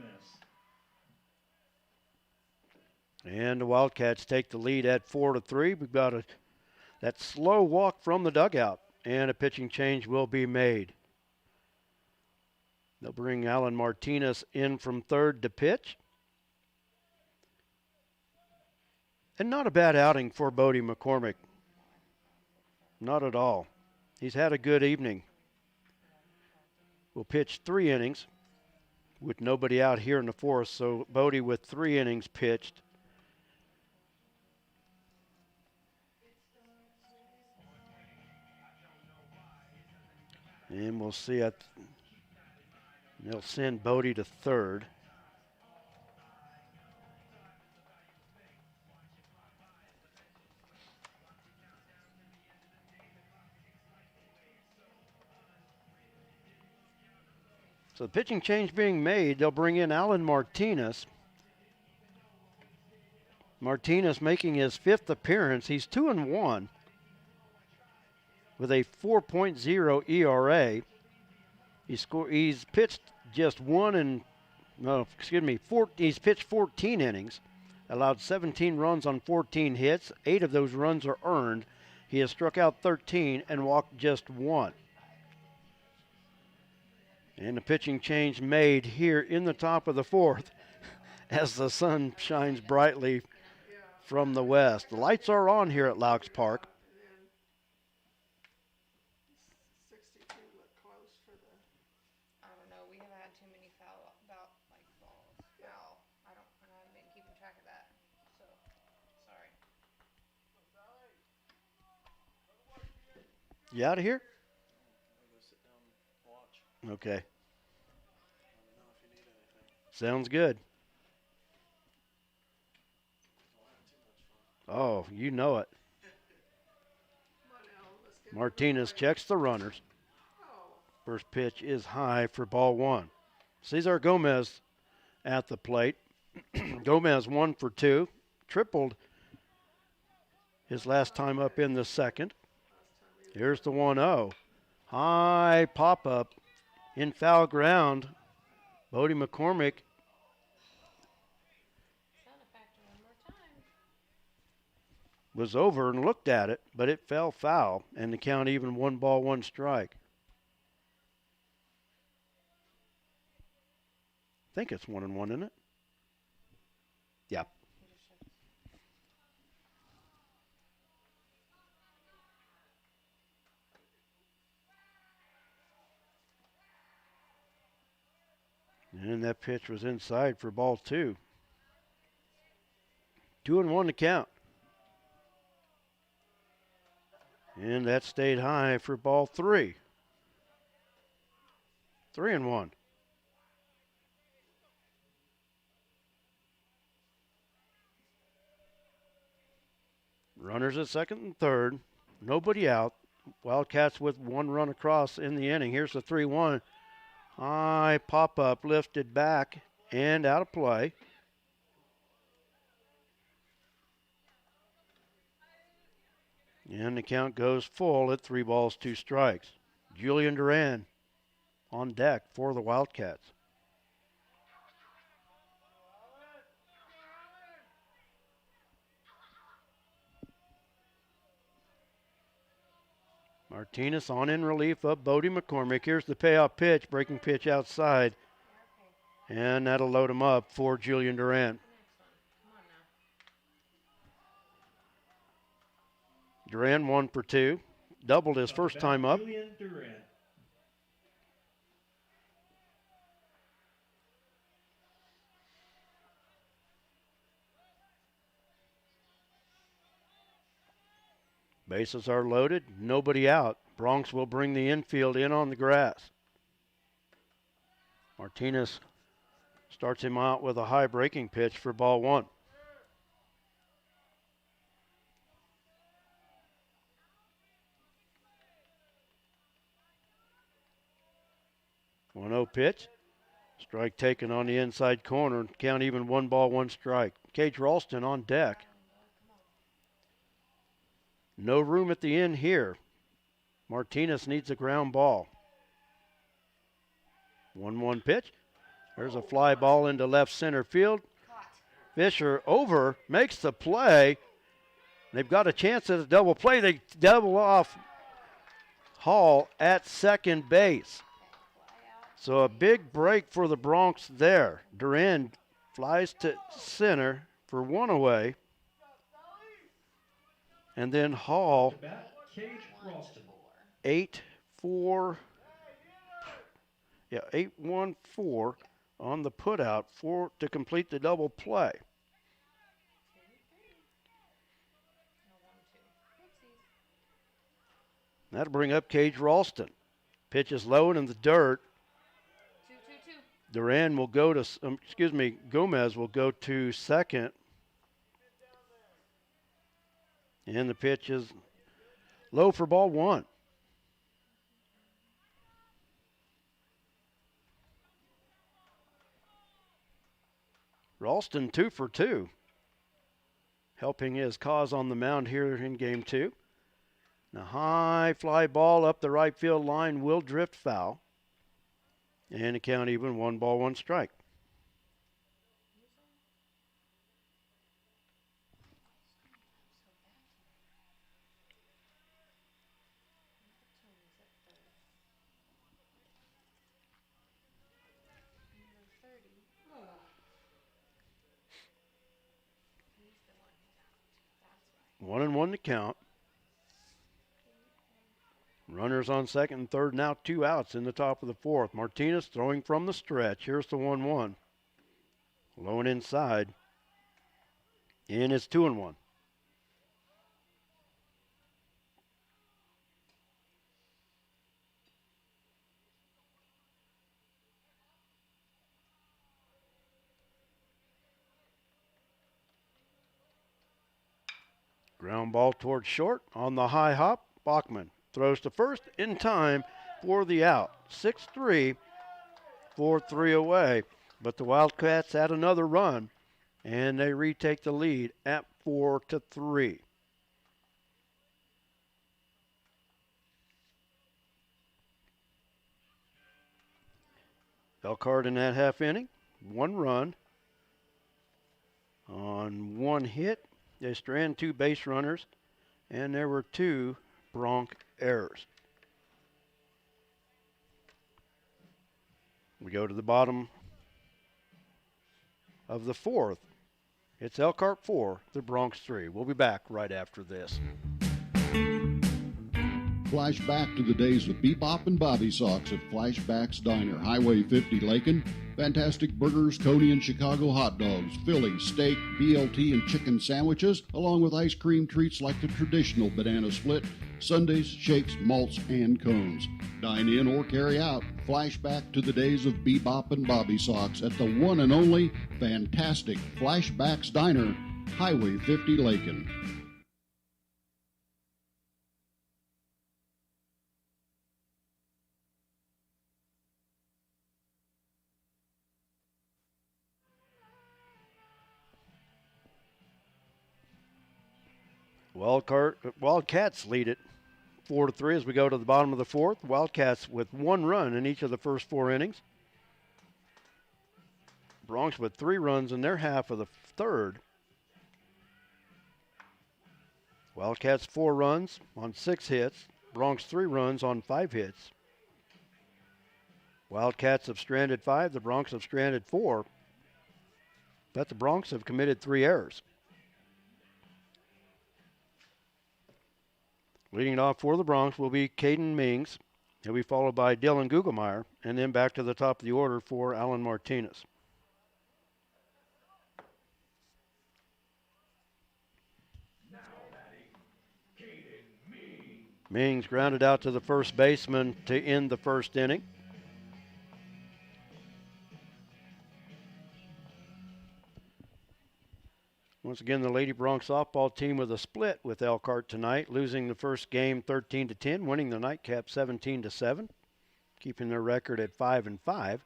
And the Wildcats take the lead at 4-3. We've got that slow walk from the dugout, and a pitching change will be made. They'll bring Alan Martinez in from third to pitch. And not a bad outing for Bodie McCormick. Not at all. He's had a good evening. Will pitch 3 innings with nobody out here in the fourth, so Bodie with 3 innings pitched. And we'll see at They'll send Bodie to third. So the pitching change being made. They'll bring in Alan Martinez. Martinez making his 5th appearance. He's 2-1 with a 4.0 ERA. He's pitched just he's pitched 14 innings, allowed 17 runs on 14 hits. 8 of those runs are earned. He has struck out 13 and walked just 1. And the pitching change made here in the top of the 4th as the sun shines brightly from the west. The lights are on here at Laux Park. 62 looked close for the. I don't know. We haven't had too many balls. Foul. I haven't been keeping track of that. So, sorry. You out of here? I'll go sit down and watch. Okay. Let me know if you need anything. Sounds good. Don't have too much fun. Oh, you know it. Come on now, let's get Martinez checks the runners. Oh, First pitch is high for ball 1. Cesar Gomez at the plate. Gomez 1 for 2. Tripled his last time up in the second. Here's the 1-0. High pop-up in foul ground. Bodie McCormick Sound effect one more time. was over and looked at it, but it fell foul, and the count even 1 ball, 1 strike. I think it's 1-1, isn't it? Yeah. And that pitch was inside for ball 2. 2-1 to count. And that stayed high for ball 3. 3-1. Runners at second and third. Nobody out. Wildcats with 1 run across in the inning. Here's the 3-1. High pop-up, lifted back and out of play. And the count goes full at 3 balls, 2 strikes. Julian Duran on deck for the Wildcats. Martinez on in relief of Bodie McCormick. Here's the payoff pitch, breaking pitch outside. And that'll load him up for Julian Duran. Duran 1 for 2. Doubled his first time up. Julian Duran. Bases are loaded, nobody out. Bronx will bring the infield in on the grass. Martinez starts him out with a high breaking pitch for ball 1. One 0 pitch. Strike taken on the inside corner. Count even 1 ball, 1 strike. Cage Ralston on deck. No room at the end here. Martinez needs a ground ball. 1-1 pitch. There's a fly ball into left center field. Fisher over, makes the play. They've got a chance at a double play. They double off Hall at second base. So a big break for the Bronx there. Duran flies to center for 1 away. And then Hall, Cage Ralston. 8-4. Yeah, 8-1-4 on the putout to complete the double play. That'll bring up Cage Ralston. Pitch is low and in the dirt. 2-2-2. Duran will go to, Gomez will go to second. And the pitch is low for ball one. Ralston 2 for 2, helping his cause on the mound here in game two. A high fly ball up the right field line will drift foul. And the count even, 1 ball, 1 strike. One and one to count. Runners on second and third, now 2 outs in the top of the fourth. Martinez throwing from the stretch. Here's the 1-1. Low and inside. And it's 2-1. Ground ball towards short on the high hop. Bachman throws to first in time for the out. 6-3, 4-3 away. But the Wildcats had another run, and they retake the lead at 4-3. Elkhart in that half inning, 1 run on 1 hit. They strand 2 base runners, and there were 2 Bronc errors. We go to the bottom of the fourth. It's Elkhart 4, the Bronx 3. We'll be back right after this. Flashback to the days of Bebop and Bobby Sox at Flashback's Diner, Highway 50, Lakin. Fantastic burgers, Coney and Chicago hot dogs, Philly, steak, BLT, and chicken sandwiches, along with ice cream treats like the traditional banana split, sundaes, shakes, malts, and cones. Dine in or carry out. Flashback to the days of Bebop and Bobby Sox at the one and only fantastic Flashback's Diner, Highway 50, Lakin. Wildcats lead it 4-3 as we go to the bottom of the fourth. Wildcats with 1 run in each of the first 4 innings. Bronx with 3 runs in their half of the third. Wildcats 4 runs on 6 hits. Bronx 3 runs on 5 hits. Wildcats have stranded 5. The Bronx have stranded 4. But the Bronx have committed 3 errors. Leading it off for the Bronx will be Caden Mings. He'll be followed by Dylan Gugelmeyer, and then back to the top of the order for Alan Martinez. Now batting, Caden Mings. Mings grounded out to the first baseman to end the first inning. Once again, the Lady Bronx softball team with a split with Elkhart tonight, losing the first game 13-10, winning the nightcap 17-7, keeping their record at 5-5.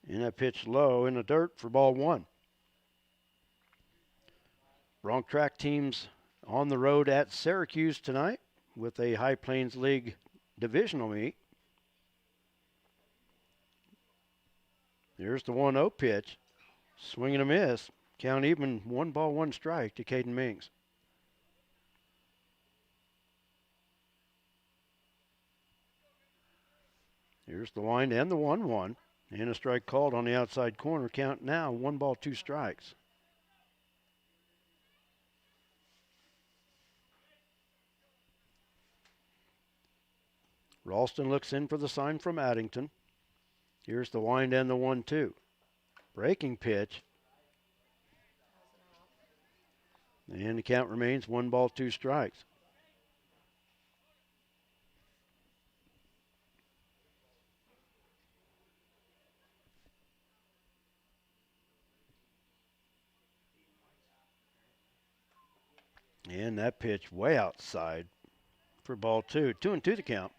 And that pitch low in the dirt for ball 1. Bronx track teams on the road at Syracuse tonight with a High Plains League divisional meet. Here's the 1-0 pitch. Swing and a miss. Count even, 1 ball, 1 strike to Caden Mings. Here's the wind and the 1-1. And a strike called on the outside corner. Count now 1 ball, 2 strikes. Ralston looks in for the sign from Addington. Here's the wind and the 1-2. Breaking pitch. And the count remains 1 ball, 2 strikes. And that pitch way outside for ball 2. 2-2 the count.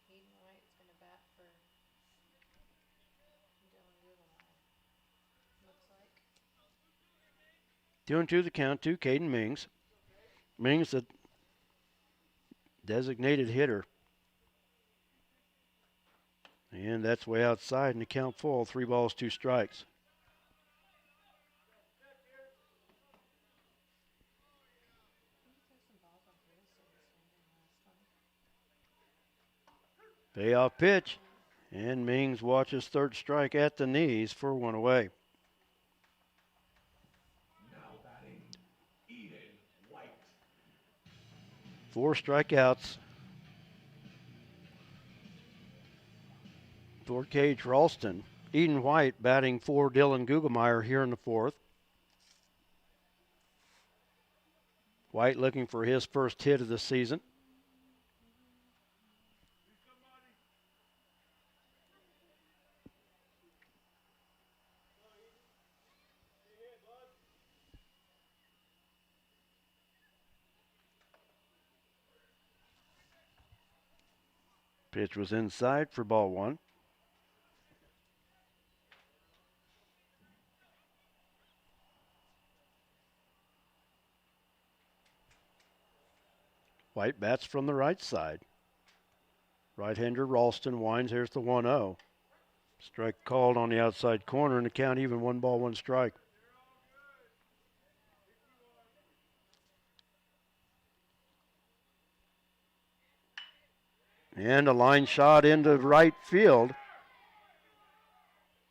Hayden White's going to bat for Dylan Guggenheim. Looks like. 2-2 the count to Caden Mings. Mings, the designated hitter. And that's way outside, and the count full. 3 balls, 2 strikes. Payoff pitch. And Mings watches third strike at the knees for 1 away. Now batting, Eden White. 4 strikeouts for Cage Ralston. Eden White batting for Dylan Guggenmeyer here in the 4th. White looking for his first hit of the season. Pitch was inside for ball 1. White bats from the right side. Right-hander Ralston winds. Here's the 1-0. Strike called on the outside corner, and the count even. 1 ball, 1 strike. And a line shot into right field.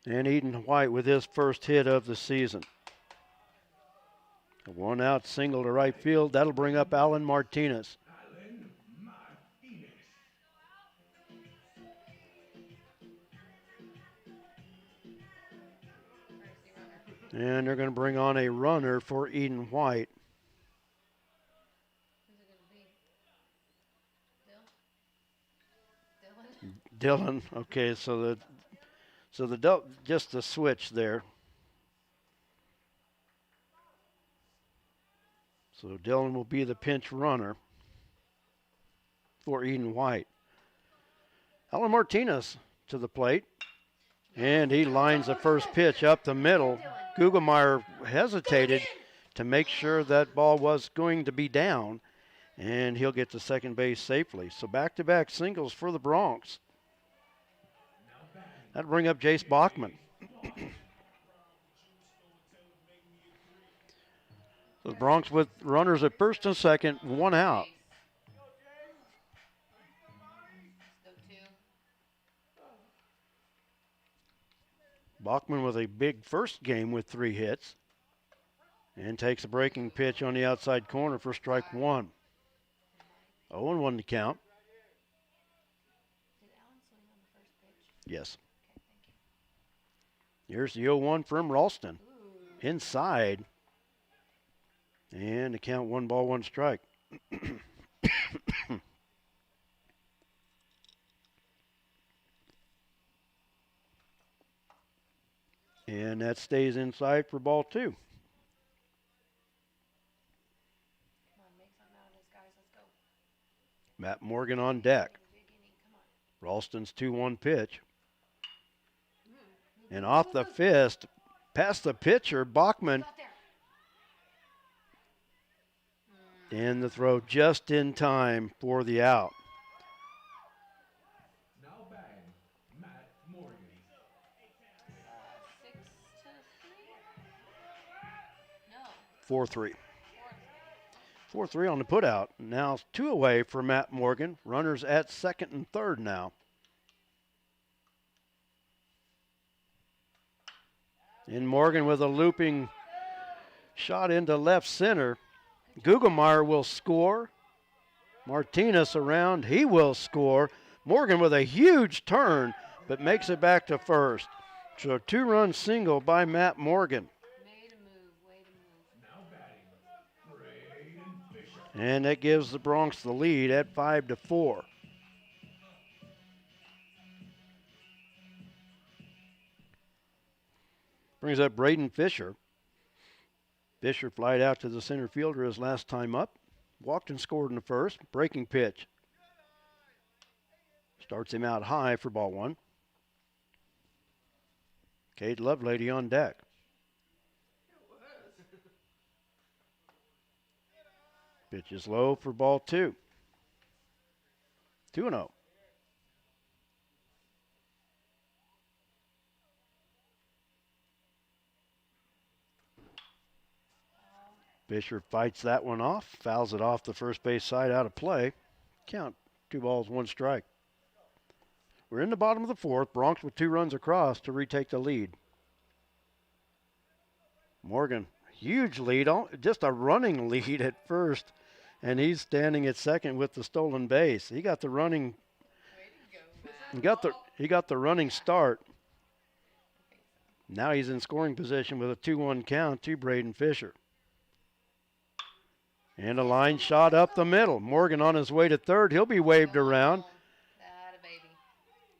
And Eden White with his first hit of the season. A 1-out single to right field. That'll bring up Alan Martinez. And they're going to bring on a runner for Eden White. Who's it going to be? Dylan? Dylan. Okay, so just the switch there. So Dylan will be the pinch runner for Eden White. Alan Martinez to the plate. And he lines the first pitch up the middle. Guggenmeyer hesitated to make sure that ball was going to be down, and he'll get to second base safely. So back-to-back singles for the Bronx. That'll bring up Jace Bachman. The Bronx with runners at first and second, 1 out. Bachman with a big first game with 3 hits. And takes a breaking pitch on the outside corner for strike 1. 0-1 to count. Did Alan swing on the first pitch? Yes. Okay, thank you. Here's the 0-1 from Ralston. Ooh. Inside. And the count 1 ball, 1 strike. And that stays inside for ball 2. Come on, make something out of this, guys. Let's go. Matt Morgan on deck. Big inning. Come on. Ralston's 2-1 pitch. And off the fist, past the pitcher, Bachman. Got there. And the throw just in time for the out. Now batting, Matt Morgan. 6-3? No. 4-3. 4-3 on the putout. Now 2 away for Matt Morgan. Runners at second and third now. And Morgan with a looping shot into left center. Guggenmeyer will score. Martinez around. He will score. Morgan with a huge turn, but makes it back to first. So a 2-run single by Matt Morgan. Way to move. Now batting, Braden Fisher. And that gives the Bronx the lead at 5-4. Brings up Braden Fisher. Fisher flied out to the center fielder his last time up. Walked and scored in the first. Breaking pitch. Starts him out high for ball one. Kate Lovelady on deck. Pitch is low for ball two. 2-0. Fisher fights that one off, fouls it off the first base side out of play. Count 2 balls, 1 strike. We're in the bottom of the fourth. Bronx with 2 runs across to retake the lead. Morgan, huge lead, just a running lead at first, and he's standing at second with the stolen base. He got the running. He got the running start. Now he's in scoring position with a 2-1 count to Braden Fisher. And a line shot up the middle. Morgan on his way to third. He'll be waved around.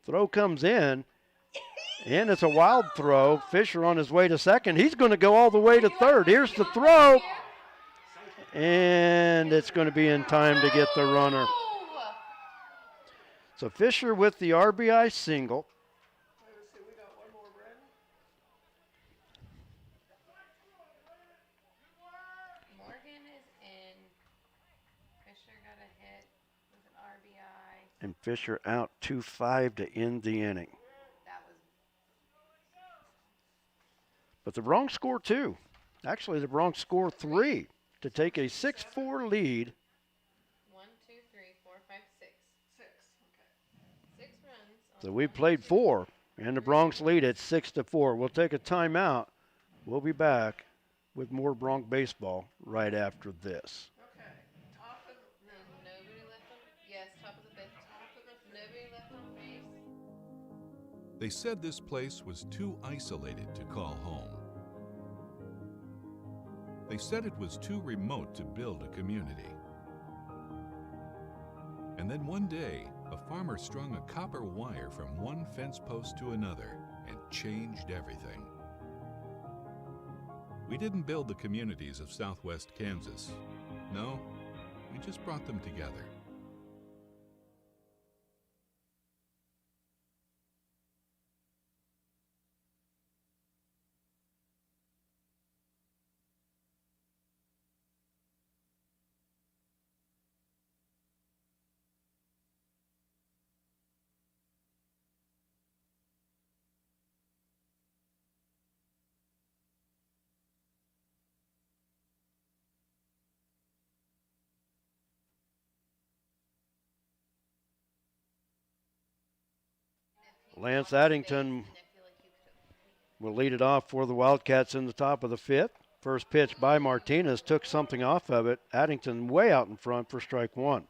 Throw comes in, and it's a wild throw. Fisher on his way to second. He's going to go all the way to third. Here's the throw, and it's going to be in time to get the runner. So Fisher with the RBI single. And Fisher out 2-5 to end the inning. But the Bronx score 2. Actually, the Bronx score 3 to take a 6-4 lead. 1, 2, 3, 4, 5, 6. 6. Okay. 6 runs. So we played 4, and the Bronx lead at 6-4. We'll take a timeout. We'll be back with more Bronx baseball right after this. They said this place was too isolated to call home. They said it was too remote to build a community. And then one day, a farmer strung a copper wire from one fence post to another and changed everything. We didn't build the communities of Southwest Kansas. No, we just brought them together. Lance Addington will lead it off for the Wildcats in the top of the 5th. First pitch by Martinez took something off of it. Addington way out in front for strike 1.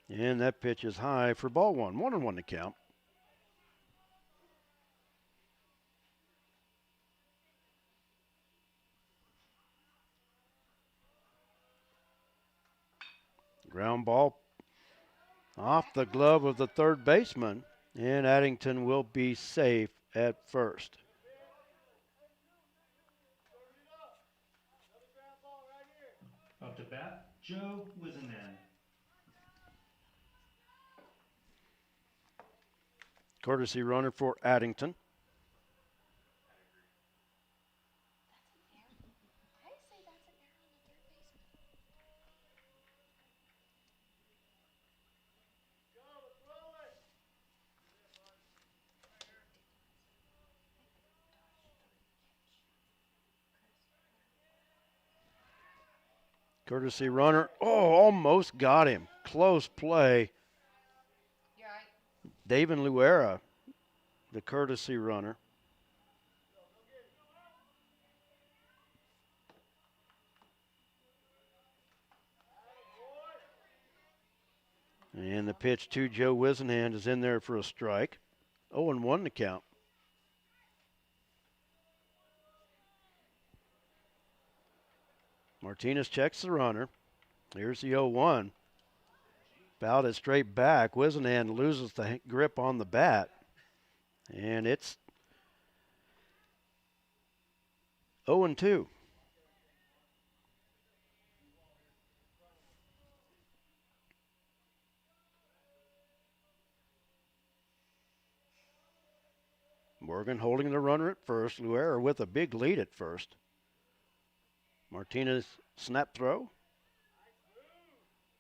And that pitch is high for ball 1. 1-1 to count. Ground ball off the glove of the third baseman, and Addington will be safe at first. Up to bat, Joe Wisenan. Courtesy runner for Addington. Courtesy runner. Oh, almost got him. Close play. David Luera, the courtesy runner. And the pitch to Joe Wisenhand is in there for a strike. 0-1 to count. Martinez checks the runner. Here's the 0-1. Fouled it straight back. Wizenan loses the grip on the bat. And it's 0-2. Morgan holding the runner at first. Luera with a big lead at first. Martinez snap throw.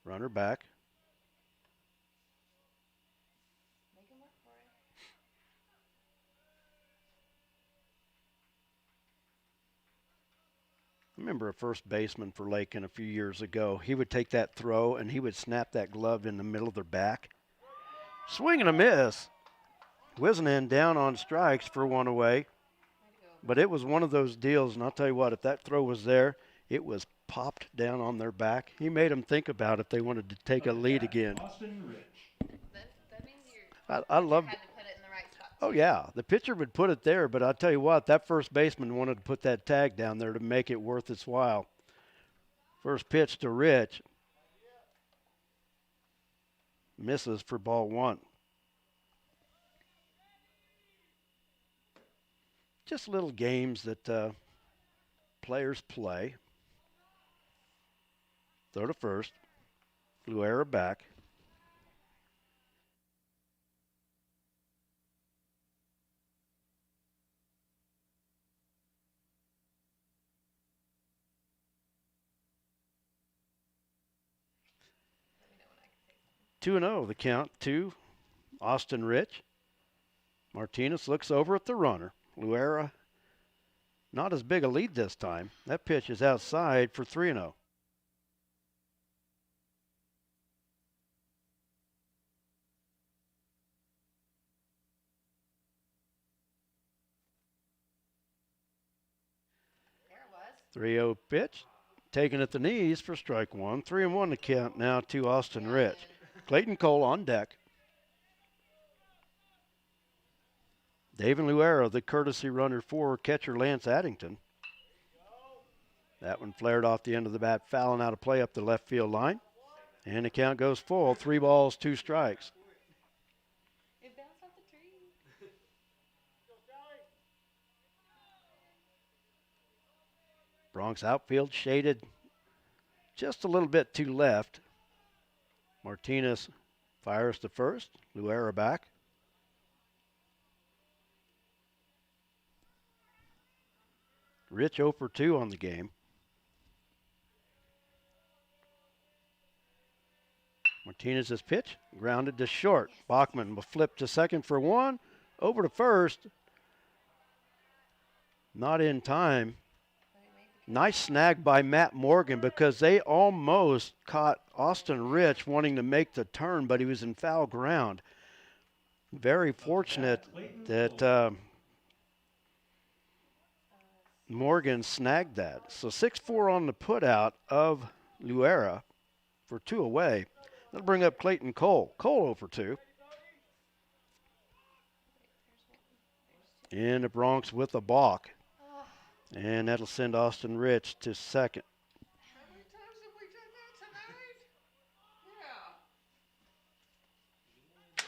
Runner back. Make him work for it. I remember a first baseman for Lakin a few years ago. He would take that throw and he would snap that glove in the middle of their back. Swing and a miss. Wizenan down on strikes for one away. But it was one of those deals, and I'll tell you what, if that throw was there, it was popped down on their back. He made them think about if they wanted to take a lead again. Austin Rich. That means you I loved had to put it in the right spot. Oh, yeah. The pitcher would put it there, but I'll tell you what, that first baseman wanted to put that tag down there to make it worth its while. First pitch to Rich. Misses for ball one. Just little games that players play. Throw to first. Luera back. Let me know when I can say something. 2-0 the count to Austin Rich. Martinez looks over at the runner. Luera, not as big a lead this time. That pitch is outside for 3-0. There it was. 3-0 pitch. Taken at the knees for strike one. 3-1 the count now to Austin Rich. Clayton Cole on deck. David Luera, the courtesy runner for catcher Lance Addington. That one flared off the end of the bat, fouling out of play up the left field line. And the count goes full. 3 balls, 2 strikes. It bounced off the tree. Bronx outfield shaded just a little bit to left. Martinez fires to first. Luera back. Rich 0 for 2 on the game. Martinez's pitch grounded to short. Bachman will flip to second for one. Over to first. Not in time. Nice snag by Matt Morgan because they almost caught Austin Rich wanting to make the turn, but he was in foul ground. Very fortunate that Morgan snagged that. So 6-4 on the putout of Luera for 2 away. That'll bring up Clayton Cole. Cole 0 for 2. In the Bronx with a balk. And that'll send Austin Rich to second. How many times have we done that tonight? Yeah.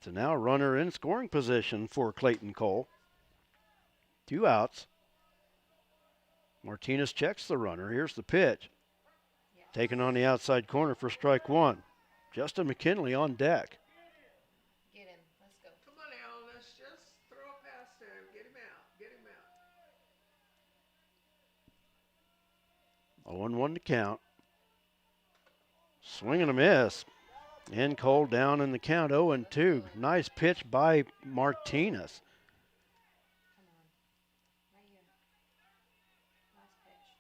So now a runner in scoring position for Clayton Cole. 2 outs. Martinez checks the runner. Here's the pitch. Taken on the outside corner for strike one. Justin McKinley on deck. Get him. Let's go. Come on, Alan. Let's just throw it past him. Get him out. Get him out. 0-1 to count. Swing and a miss. And Cole down in the count 0-2. Nice pitch by Martinez. Come on. Right here. Last pitch.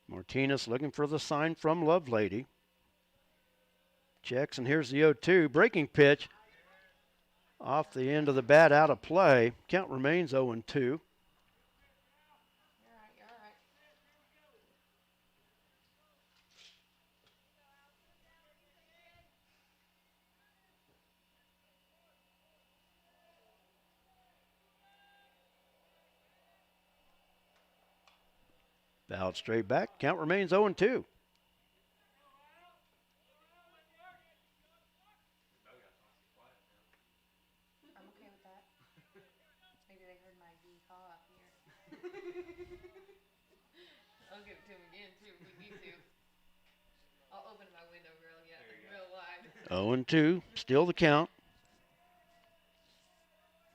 Martinez looking for the sign from Lovelady. Checks, and here's the 0-2. Breaking pitch off the end of the bat, out of play. Count remains 0-2. You're all right. You're all right. Fouled straight back. Count remains 0-2. I'm okay with that. Maybe they heard my yeehaw up here. I'll give it to him again, too, if we need to. I'll open my window real wide. 0-2. Still the count.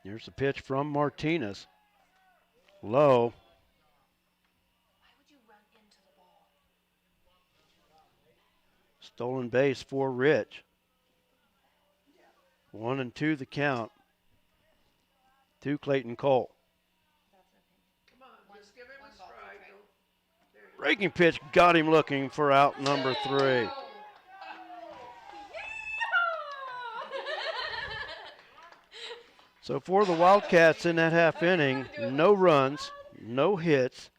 Here's the pitch from Martinez. Low. Why would you run into the ball? Stolen base for Rich. 1-2 the count to Clayton Cole. Come on, just give him a strike. Breaking pitch got him looking for out number 3. So for the Wildcats in that half inning, no runs, no hits,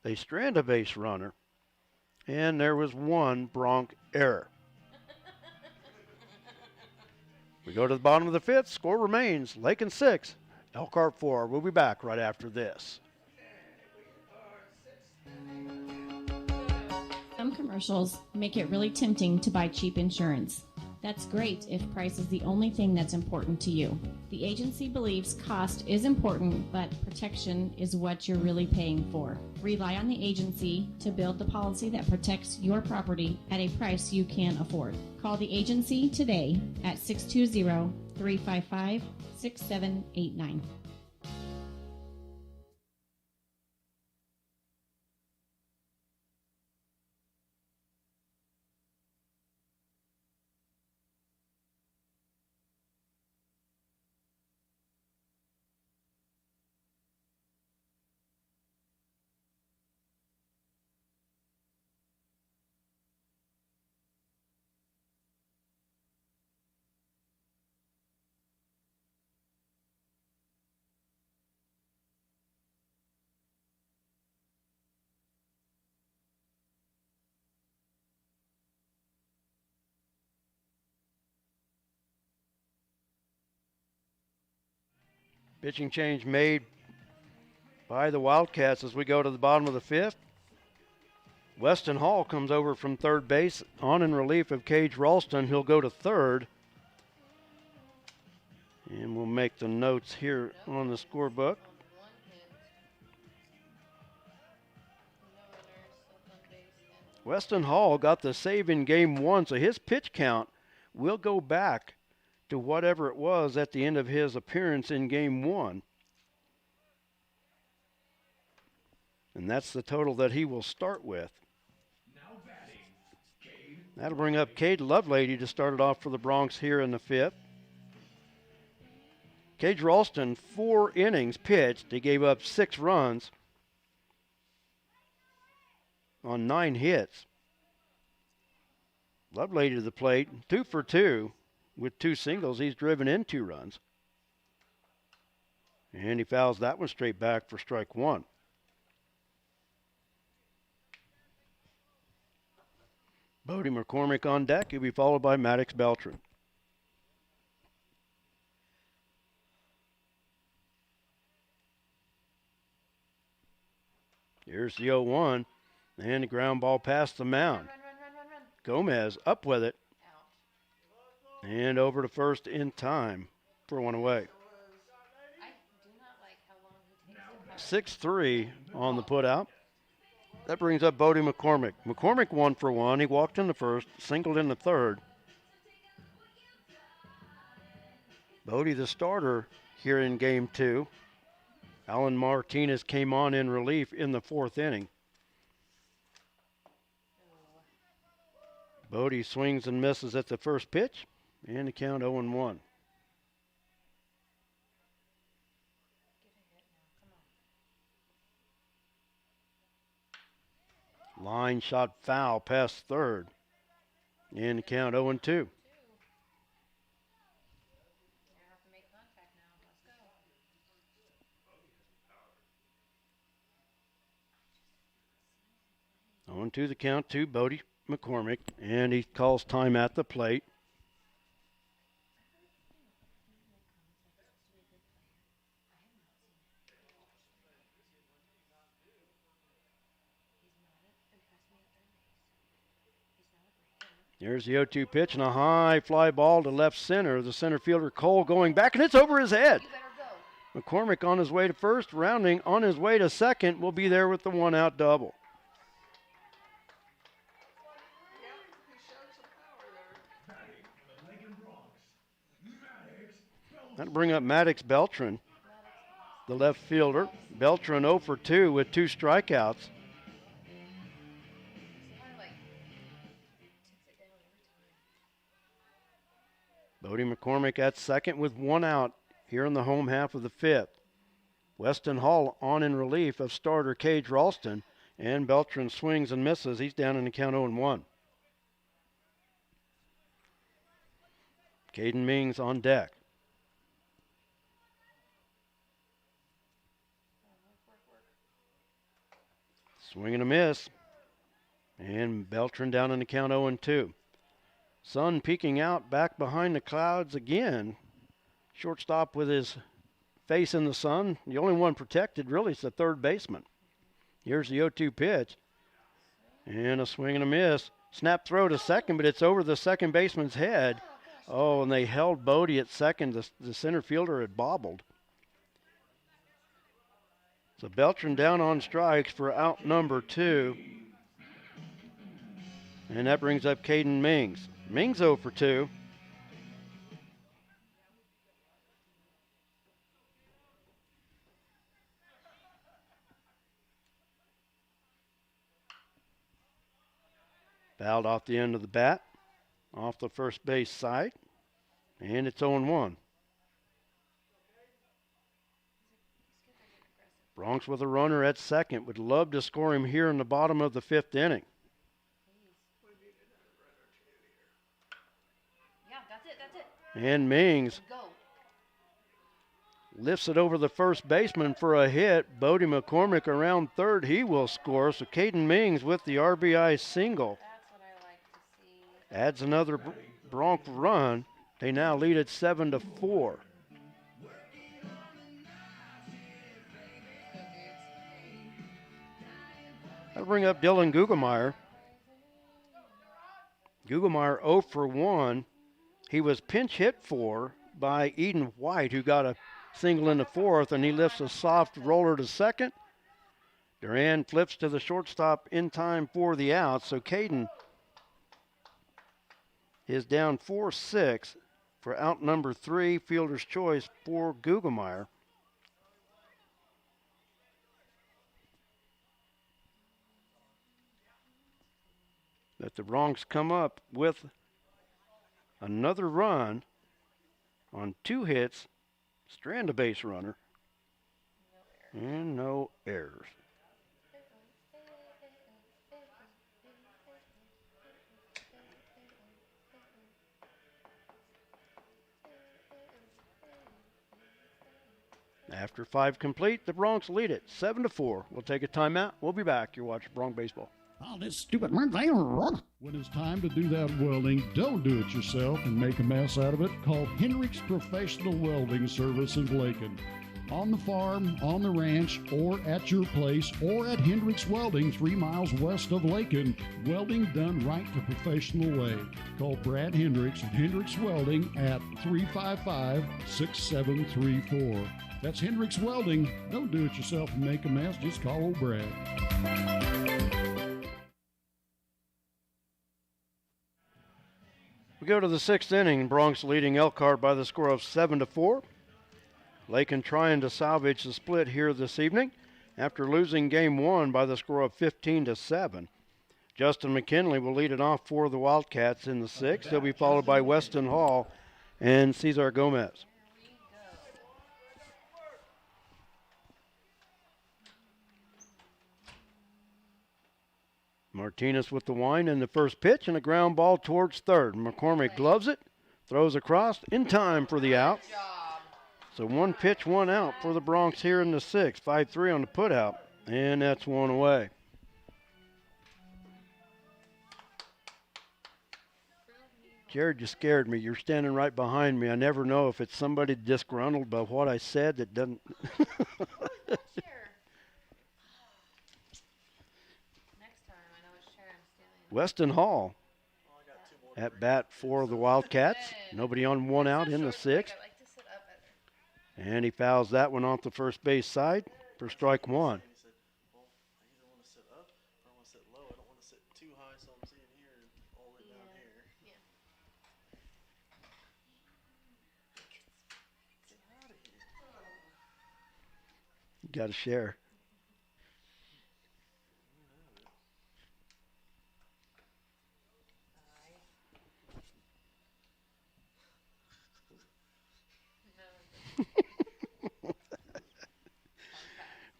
they strand a base runner, and there was one Bronc error. We go to the bottom of the 5th. Score remains Lakin 6, Elkhart 4. We'll be back right after this. Some commercials make it really tempting to buy cheap insurance. That's great if price is the only thing that's important to you. The agency believes cost is important, but protection is what you're really paying for. Rely on the agency to build the policy that protects your property at a price you can afford. Call the agency today at 620-355-6789. Pitching change made by the Wildcats as we go to the bottom of the 5th. Weston Hall comes over from third base on in relief of Cage Ralston. He'll go to third. And we'll make the notes here on the scorebook. Weston Hall got the save in game 1, so his pitch count will go back to whatever it was at the end of his appearance in game 1. And that's the total that he will start with. That'll bring up Cade Lovelady to start it off for the Bronx here in the 5th. Cage Ralston, 4 innings pitched. He gave up 6 runs on 9 hits. Lovelady to the plate, 2 for 2. With 2 singles, he's driven in 2 runs. And he fouls that one straight back for strike 1. Bodie McCormick on deck. He'll be followed by Maddox Beltran. Here's the 0-1. And the ground ball past the mound. Run. Gomez up with it. Ouch. And over to first in time for 1 away. I do not like how long he takes to 6-3 on the putout. That brings up Bodie McCormick. McCormick 1 for 1. He walked in the first, singled in the third. Bodie the starter here in game 2. Alan Martinez came on in relief in the 4th inning. Bodie swings and misses at the first pitch, and the count 0-1. Line shot foul past third, and the count 0-2. On to the count to Bodie McCormick, and he calls time at the plate. Here's the 0-2 pitch and a high fly ball to left center. The center fielder Cole going back, and it's over his head. McCormick on his way to first, rounding on his way to second, will be there with the 1-out double. That'll bring up Maddox Beltran, the left fielder. Beltran 0 for 2 with 2 strikeouts. Bodie McCormick at second with 1 out here in the home half of the 5th. Weston Hall on in relief of starter Cage Ralston, and Beltran swings and misses. He's down in the count 0-1. Caden Mings on deck. Swing and a miss. And Beltran down in the count 0-2. Sun peeking out back behind the clouds again. Shortstop with his face in the sun. The only one protected really is the third baseman. Here's the 0-2 pitch. And a swing and a miss. Snap throw to second, but it's over the second baseman's head. Oh, and they held Bodie at second. The center fielder had bobbled. So Beltran down on strikes for out number 2. And that brings up Caden Mings. Mings 0 for 2. Fouled off the end of the bat, off the first base side, and it's 0-1. Bronx with a runner at second. Would love to score him here in the bottom of the 5th inning. And Mings lifts it over the first baseman for a hit. Bodie McCormick around third. He will score. So Caden Mings with the RBI single. That's what I like to see. Adds another Bronx run. They now lead at 7-4. That'll bring up Dylan Gugelmeyer. Gugelmeyer 0 for 1. He was pinch hit for by Eden White, who got a single in the 4th, and he lifts a soft roller to second. Duran flips to the shortstop in time for the out. So Caden is down 4-6 for out number 3, fielder's choice for Gugelmeyer. Let the Bronx come up with another run on 2 hits, strand a base runner, and no errors. After 5 complete, the Bronx lead it 7-4. We'll take a timeout. We'll be back. You're watching Bronx Baseball. Oh, this stupid When it's time to do that welding, don't do it yourself and make a mess out of it. Call Hendricks Professional Welding Service in Lakin. On the farm, on the ranch, or at your place, or at Hendricks Welding 3 miles west of Lakin. Welding done right the professional way. Call Brad Hendricks at Hendricks Welding at 355-6734. That's Hendricks Welding. Don't do it yourself and make a mess. Just call old Brad. We go to the 6th inning. Bronx leading Elkhart by the score of 7-4. Lakin trying to salvage the split here this evening after losing game 1 by the score of 15-7. Justin McKinley will lead it off for the Wildcats in the 6th. He'll be followed by Weston Hall and Cesar Gomez. Martinez with the wind and the first pitch and a ground ball towards third. McCormick gloves it, throws across in time for the out. So 1 pitch, 1 out for the Bronx here in the 6th. 5-3 on the putout, and that's 1 away. Jared, you scared me. You're standing right behind me. I never know if it's somebody disgruntled by what I said that doesn't. Weston Hall at bat for the Wildcats. Nobody on, one out in the sixth. I like to sit up better. And he fouls that one off the first base side for strike one. He said, well, I either want to sit up or I want to sit low. I don't want to sit too high so I'm seeing here and all the way down here. Yeah. Get out of here. You got to share.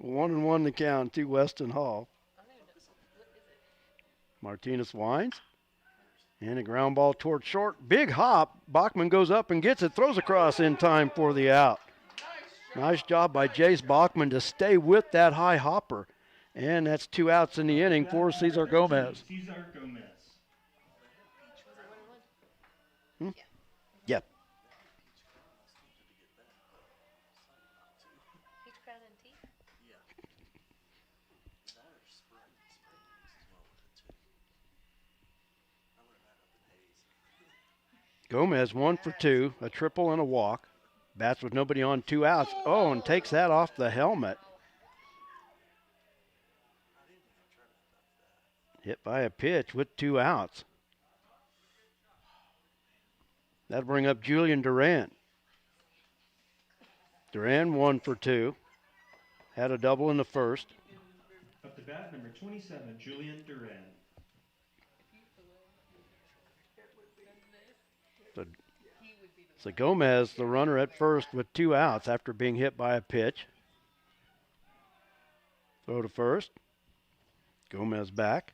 One and one to count to Weston Hall. Martinez winds. And a ground ball toward short. Big hop. Bachman goes up and gets it. Throws across in time for the out. Nice job by Jace Bachman to stay with that high hopper. And that's 2 outs in the inning for Cesar Gomez. Cesar Gomez. Hmm? Yep. Peach crown and tea? Yeah. That or Sprite. Sprite mixes well with it too. I learned that up in Hayes. Gomez 1 for 2, a triple and a walk. Bats with nobody on, 2 outs. Oh, and takes that off the helmet. Hit by a pitch with 2 outs. That'll bring up Julian Duran. Duran 1 for 2. Had a double in the first. Up to bat, number 27, Julian Duran. So Gomez, the runner at first with 2 outs after being hit by a pitch. Throw to first. Gomez back.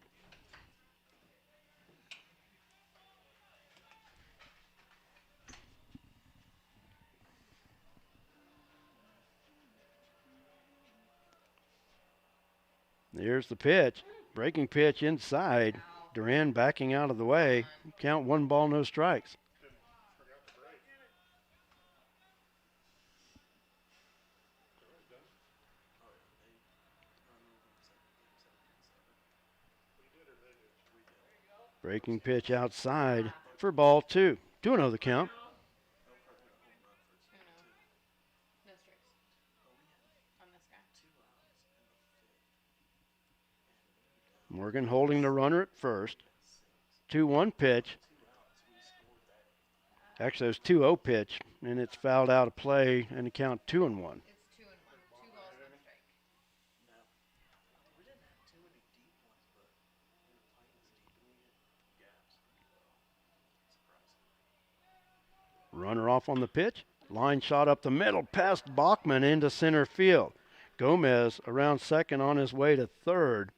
There's the pitch. Breaking pitch inside. Duran backing out of the way. Count 1 ball, no strikes. Breaking pitch outside for ball 2. 2-0 the count. No strikes. On this guy. Morgan holding the runner at first. 2-1 pitch. Actually, it was 2-0 pitch, and it's fouled out of play, and the count 2-1. It's 2-1. 2 balls, no strike. No. We didn't have too many deep ones, but we were playing as deep and we hit gaps pretty well. Surprisingly. Runner off on the pitch. Line shot up the middle, past Bachman into center field. Gomez around second on his way to third.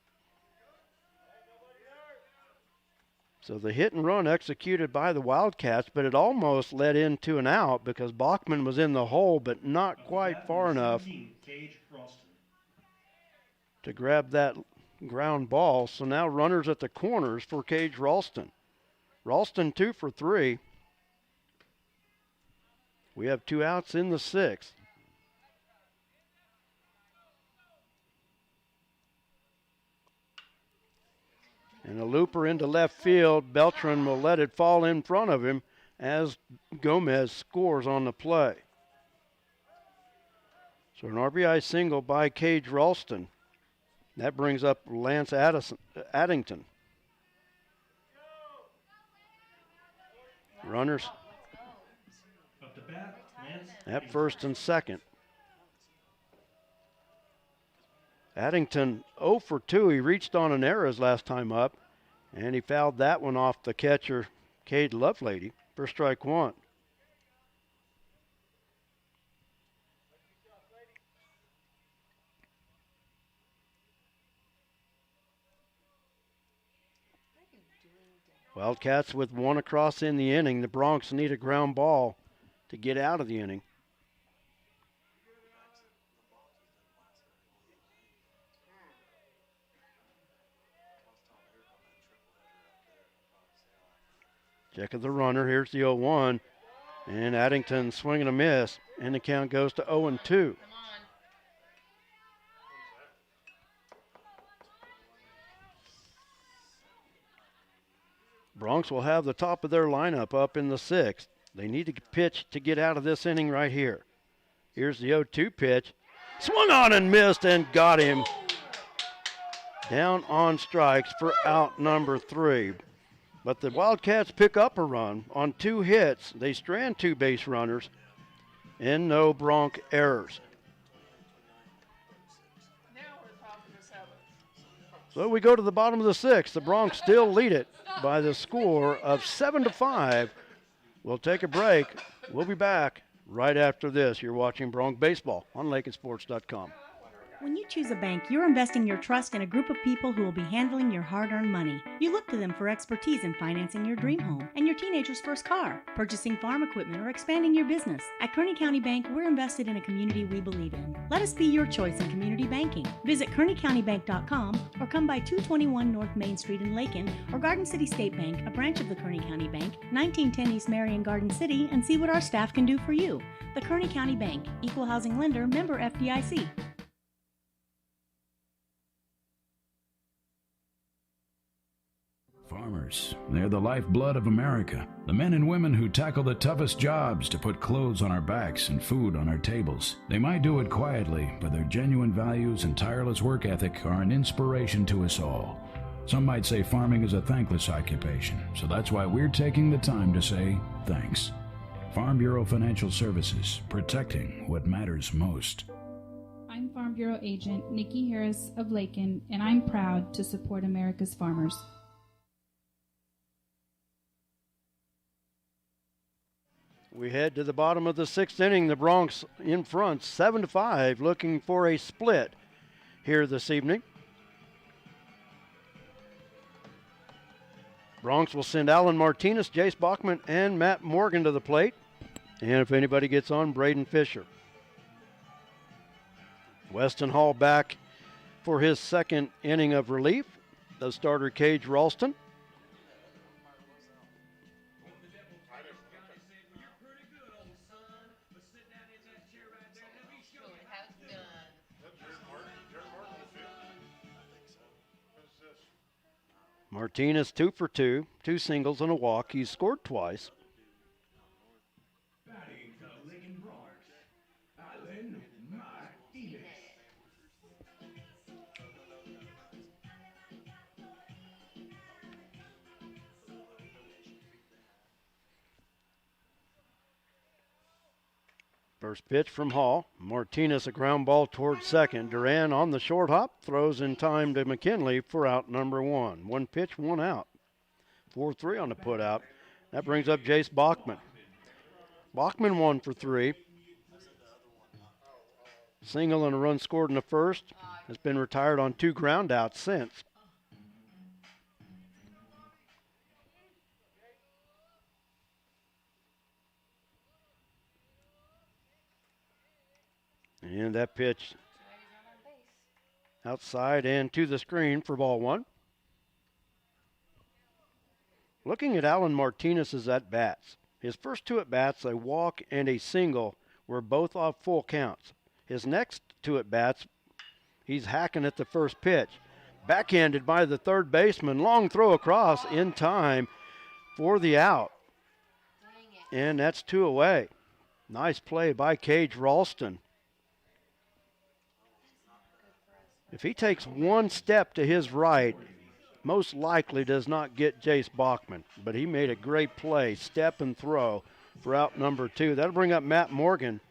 So the hit and run executed by the Wildcats, but it almost led into an out because Bachman was in the hole, but not quite far enough to grab that ground ball. So now runners at the corners for Cage Ralston. Ralston 2 for 3. We have 2 outs in the 6th. And a looper into left field. Beltran will let it fall in front of him as Gomez scores on the play. So an RBI single by Cage Ralston. That brings up Lance Addington. Runners Up to bat, Lance at first and second. Addington 0 for 2. He reached on an error his last time up, and he fouled that one off the catcher, Cade Lovelady, for strike 1. Wildcats with 1 across in the inning. The Bronx need a ground ball to get out of the inning. Check of the runner. Here's the 0-1. And Addington swinging a miss. And the count goes to 0-2. Bronx will have the top of their lineup up in the sixth. They need to pitch to get out of this inning right here. Here's the 0-2 pitch. Swung on and missed and got him. Down on strikes for out number 3. But the Wildcats pick up a run on 2 hits. They strand 2 base runners and no Bronx errors. Now we're talking to 7. So we go to the bottom of the 6th. The Bronx still lead it by the score of 7-5. We'll take a break. We'll be back right after this. You're watching Bronx Baseball on LakinSports.com. When you choose a bank, you're investing your trust in a group of people who will be handling your hard-earned money. You look to them for expertise in financing your dream home and your teenager's first car, purchasing farm equipment, or expanding your business. At Kearney County Bank, we're invested in a community we believe in. Let us be your choice in community banking. Visit KearneyCountyBank.com or come by 221 North Main Street in Lakin or Garden City State Bank, a branch of the Kearney County Bank, 1910 East Marion, Garden City, and see what our staff can do for you. The Kearney County Bank, Equal Housing Lender, member FDIC. Farmers, they're the lifeblood of America. The men and women who tackle the toughest jobs to put clothes on our backs and food on our tables. They might do it quietly, but their genuine values and tireless work ethic are an inspiration to us all. Some might say farming is a thankless occupation, so that's why we're taking the time to say thanks. Farm Bureau Financial Services, protecting what matters most. I'm Farm Bureau Agent Nikki Harris of Lakin, and I'm proud to support America's farmers. We head to the bottom of the 6th inning. The Bronx in front, 7-5, looking for a split here this evening. Bronx will send Alan Martinez, Jace Bachman, and Matt Morgan to the plate. And if anybody gets on, Braden Fisher. Weston Hall back for his 2nd inning of relief. The starter, Cage Ralston. Martinez 2 for 2, 2 singles and a walk. He's scored twice. Batting the Lakin Bronx, Alan Martinez. First pitch from Hall. Martinez a ground ball towards second. Duran on the short hop, throws in time to McKinley for out number 1. 1 pitch, 1 out. 4-3 on the put out. That brings up Jace Bachman. Bachman 1 for 3. Single and a run scored in the first. Has been retired on 2 ground outs since. And that pitch outside and to the screen for ball 1. Looking at Alan Martinez's at-bats. His first 2 at-bats, a walk and a single, were both off full counts. His next 2 at-bats, he's hacking at the first pitch. Backhanded by the third baseman. Long throw across in time for the out. And that's 2 away. Nice play by Cage Ralston. If he takes 1 step to his right, most likely does not get Jace Bachman. But he made a great play, step and throw for out number 2. That'll bring up Matt Morgan.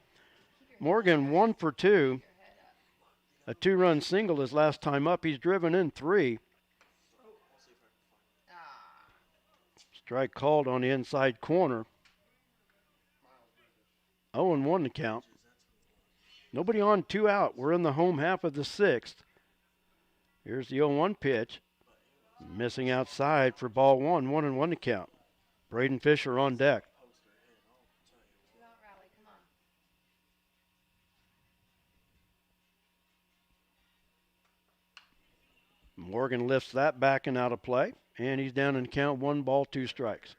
Morgan 1 for 2. A 2-run single his last time up. He's driven in 3. Strike called on the inside corner. 0-1 the count. Nobody on, 2 out. We're in the home half of the 6th. Here's the 0-1 pitch. Missing outside for ball 1. 1-1 to count. Braden Fisher on deck. Morgan lifts that back and out of play. And he's down in count. 1 ball, 2 strikes.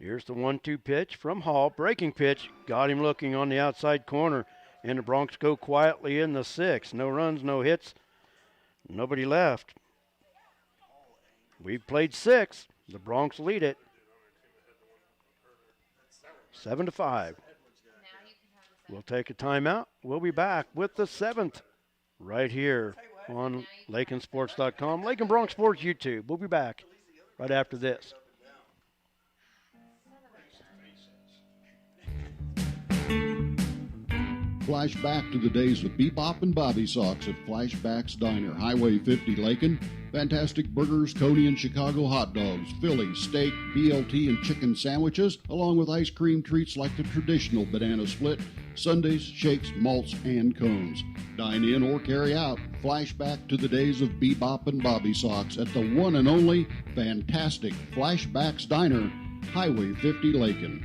Here's the 1-2 pitch from Hall. Breaking pitch. Got him looking on the outside corner. And the Bronx go quietly in the 6th. No runs, no hits. Nobody left. We've played 6. The Bronx lead it. 7-5. We'll take a timeout. We'll be back with the 7th right here on LakinSports.com. Lakin Bronx Sports YouTube. We'll be back right after this. Flashback to the days of Bebop and Bobby Sox at Flashback's Diner, Highway 50, Lakin. Fantastic burgers, Coney and Chicago hot dogs, Philly, steak, BLT, and chicken sandwiches, along with ice cream treats like the traditional banana split, sundaes, shakes, malts, and cones. Dine in or carry out. Flashback to the days of Bebop and Bobby Sox at the one and only fantastic Flashback's Diner, Highway 50, Lakin.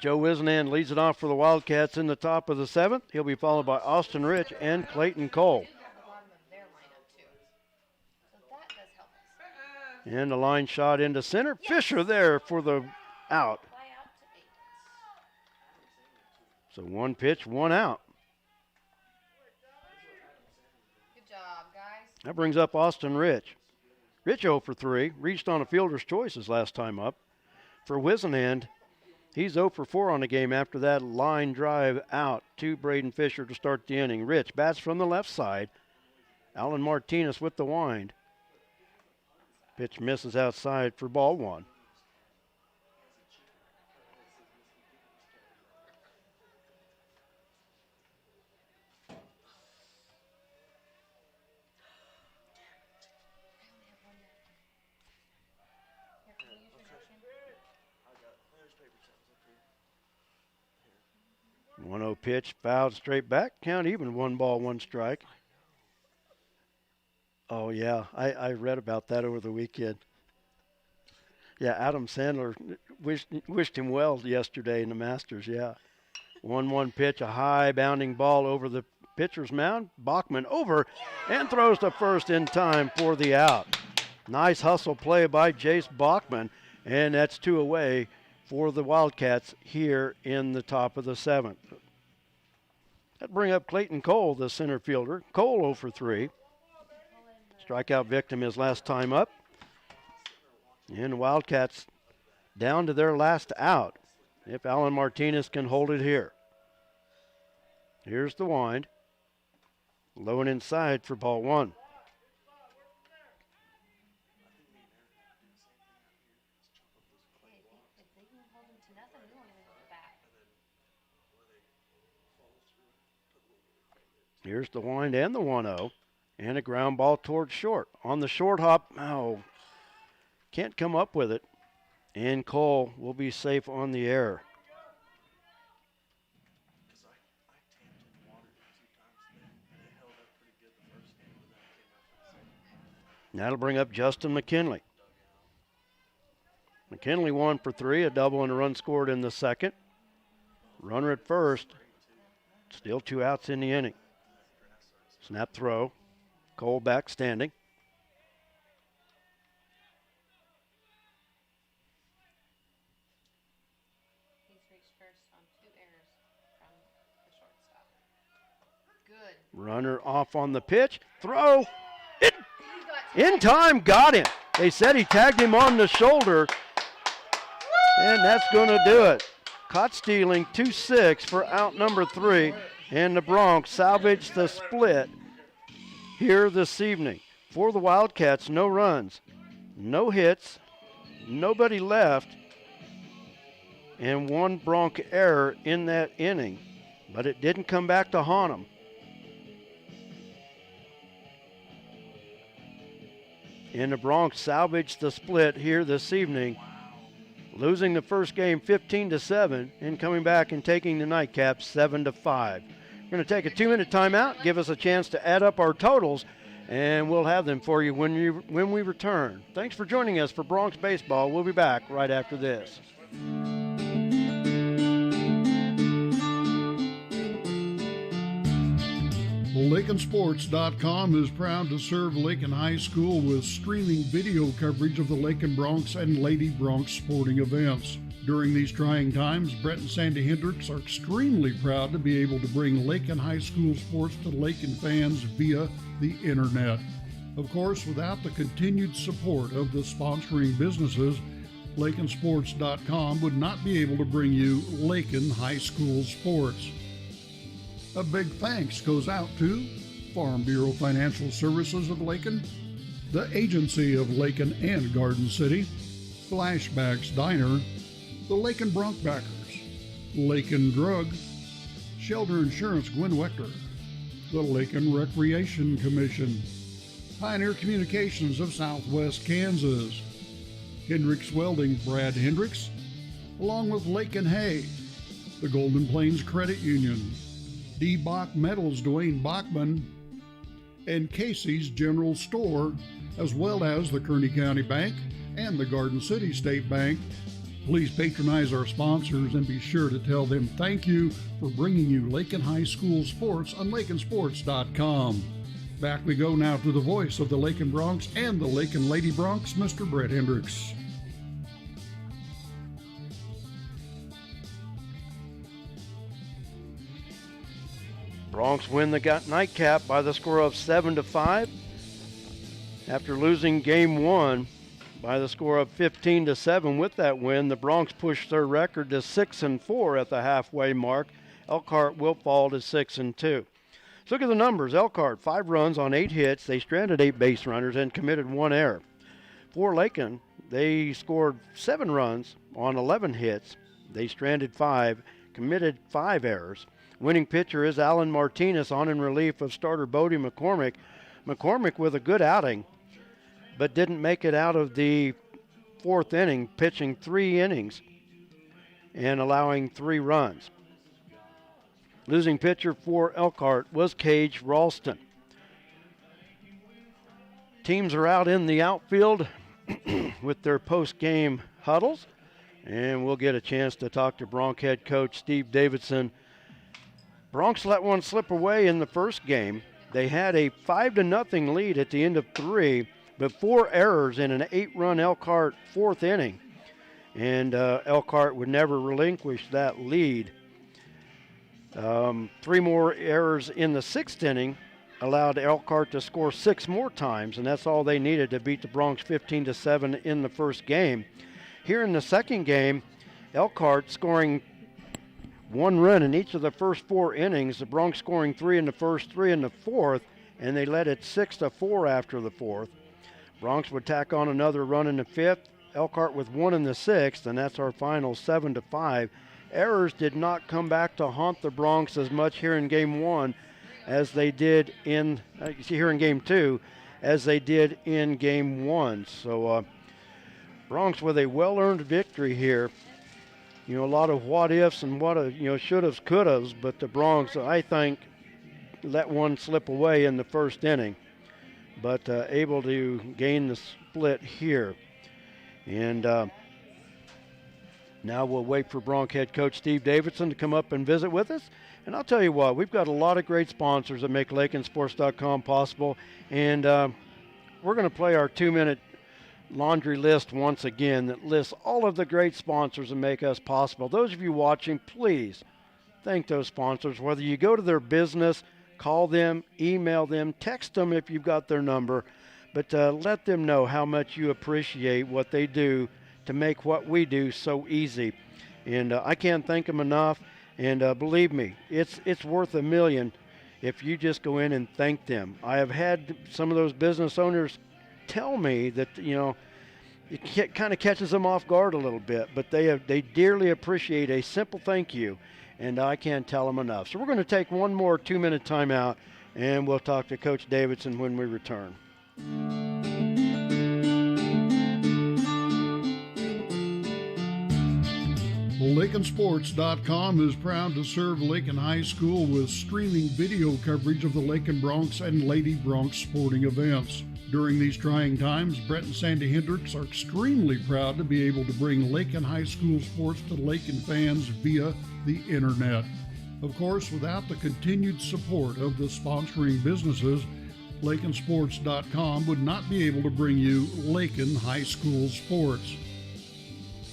Joe Wisnan leads it off for the Wildcats in the top of the 7th. He'll be followed by Austin Rich and Clayton Cole. And a line shot into center. Yes. Fisher there for the out. So 1 pitch, 1 out. Good job, guys. That brings up Austin Rich. Rich 0 for 3. Reached on a fielder's choice his last time up. For Wisnan, he's 0 for 4 on the game after that line drive out to Braden Fisher to start the inning. Rich bats from the left side. Alan Martinez with the wind. Pitch misses outside for ball 1. One 1-0 pitch, fouled straight back. Count even, 1 ball, 1 strike. Oh, yeah, I read about that over the weekend. Yeah, Adam Sandler wished him well yesterday in the Masters, yeah. 1-1 pitch, a high bounding ball over the pitcher's mound. Bachman over and throws to first in time for the out. Nice hustle play by Jace Bachman, and that's 2 away for the Wildcats here in the top of the 7th. That bring up Clayton Cole, the center fielder. Cole 0 for 3. Strikeout victim his last time up. And the Wildcats down to their last out if Alan Martinez can hold it here. Here's the wind. Low and inside for ball 1. Here's the wind and the 1-0. And a ground ball towards short. On the short hop, can't come up with it. And Cole will be safe on the air. That'll bring up Justin McKinley. McKinley 1 for 3, a double and a run scored in the 2nd. Runner at first. Still 2 outs in the inning. Snap throw. Cole back standing. He's reached first on 2 errors from the shortstop. Good. Runner off on the pitch. Throw. In time, got him. They said he tagged him on the shoulder. And that's going to do it. Caught stealing 2-6 for out number 3. And the Bronx salvaged the split here this evening. For the Wildcats, no runs, no hits, nobody left, and 1 Bronx error in that inning. but it didn't come back to haunt them. And the Broncs salvaged the split here this evening, losing the first game 15-7 and coming back and taking the nightcap 7-5. We're going to take a 2-minute timeout, give us a chance to add up our totals, and we'll have them for you when we return. Thanks for joining us for Broncs Baseball. We'll be back right after this. LakinSports.com is proud to serve Lakin High School with streaming video coverage of the Lakin Broncs and Lady Broncs sporting events. During these trying times, Brett and Sandy Hendricks are extremely proud to be able to bring Lakin High School sports to Lakin fans via the internet. Of course, without the continued support of the sponsoring businesses, LakinSports.com would not be able to bring you Lakin High School sports. A big thanks goes out to Farm Bureau Financial Services of Lakin, the Agency of Lakin and Garden City, Flashbacks Diner, the Lakin Bronc Backers, Lakin Drug, Shelter Insurance Gwen Wechter, the Lakin Recreation Commission, Pioneer Communications of Southwest Kansas, Hendricks Welding Brad Hendricks, along with Lakin Hay, the Golden Plains Credit Union, D. Bach Metals Dwayne Bachman, and Casey's General Store, as well as the Kearney County Bank and the Garden City State Bank. Please patronize our sponsors and be sure to tell them thank you for bringing you Lakin High School sports on LakinSports.com. Back we go now to the voice of the Lakin Broncs and the Lakin Lady Broncs, Mr. Brett Hendricks. Broncs win the nightcap by the score of 7-5. After losing game one by the score of 15-7, with that win, the Broncs pushed their record to 6-4 at the halfway mark. Elkhart will fall to 6-2. So look at the numbers. Elkhart, 5 runs on 8 hits. They stranded 8 base runners and committed 1 error. For Lakin, they scored 7 runs on 11 hits. They stranded 5, committed 5 errors. Winning pitcher is Alan Martinez on in relief of starter Bodie McCormick. McCormick with a good outing, but didn't make it out of the 4th inning, pitching 3 innings and allowing 3 runs. Losing pitcher for Elkhart was Cage Ralston. Teams are out in the outfield with their post-game huddles, and we'll get a chance to talk to Bronc head coach Steve Davidson. Broncs let one slip away in the first game. They had a 5-0 lead at the end of 3, but 4 errors in an 8-run Elkhart 4th inning. And Elkhart would never relinquish that lead. 3 more errors in the 6th inning allowed Elkhart to score 6 more times, and that's all they needed to beat the Broncs 15-7 in the first game. Here in the second game, Elkhart scoring 1 run in each of the first 4 innings, the Broncs scoring 3 in the first, 3 in the 4th, and they led it 6-4 after the 4th. Broncs would tack on another run in the 5th, Elkhart with 1 in the 6th, and that's our final 7-5. Errors did not come back to haunt the Broncs as much here in game 1 as they did in here in game 2 as they did in game 1. So Broncs with a well-earned victory here. You know, a lot of what ifs and should-haves, could-haves, but the Broncs, I think, let one slip away in the first inning, but able to gain the split here. And now we'll wait for Bronc head coach Steve Davidson to come up and visit with us. And I'll tell you what, we've got a lot of great sponsors that make LakinSports.com possible, and we're going to play our 2-minute laundry list once again that lists all of the great sponsors that make us possible. Those of you watching, please thank those sponsors. Whether you go to their business, call them, email them, text them if you've got their number, but let them know how much you appreciate what they do to make what we do so easy. And I can't thank them enough, and believe me, it's worth $1 million if you just go in and thank them. I have had some of those business owners tell me that, it kind of catches them off guard a little bit, but they dearly appreciate a simple thank you. and I can't tell them enough. So we're going to take one more 2-minute timeout, and we'll talk to Coach Davidson when we return. LakinSports.com is proud to serve Lakin High School with streaming video coverage of the Lakin Bronx and Lady Bronx sporting events. During these trying times, Brett and Sandy Hendricks are extremely proud to be able to bring Lakin High School sports to Lakin fans via the internet. Of course, without the continued support of the sponsoring businesses, LakinSports.com would not be able to bring you Lakin High School sports.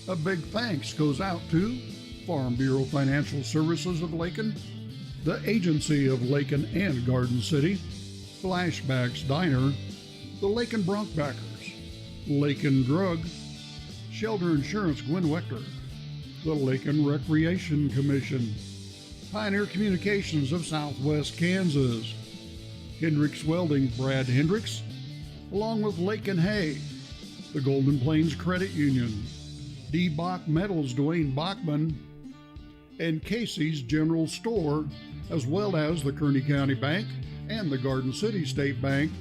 A big thanks goes out to Farm Bureau Financial Services of Lakin, the Agency of Lakin and Garden City, Flashbacks Diner, the Lakin Bronkbackers, Lakin Drug, Shelter Insurance Gwen Wechter, the Lakin Recreation Commission, Pioneer Communications of Southwest Kansas, Hendricks Welding Brad Hendricks, along with Lakin Hay, the Golden Plains Credit Union, D. Bach Metals Dwayne Bachman, and Casey's General Store, as well as the Kearney County Bank and the Garden City State Bank.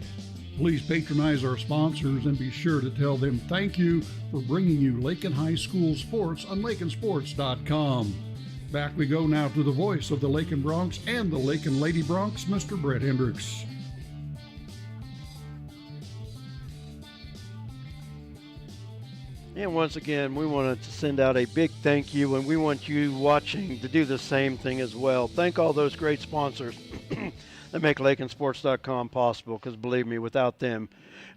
Please patronize our sponsors and be sure to tell them thank you for bringing you Lakin High School sports on LakinSports.com. Back we go now to the voice of the Lakin Bronx and the Lakin Lady Bronx, Mr. Brett Hendricks. And once again, we wanted to send out a big thank you, and we want you watching to do the same thing as well. Thank all those great sponsors that make LakinSports.com possible, because believe me, without them,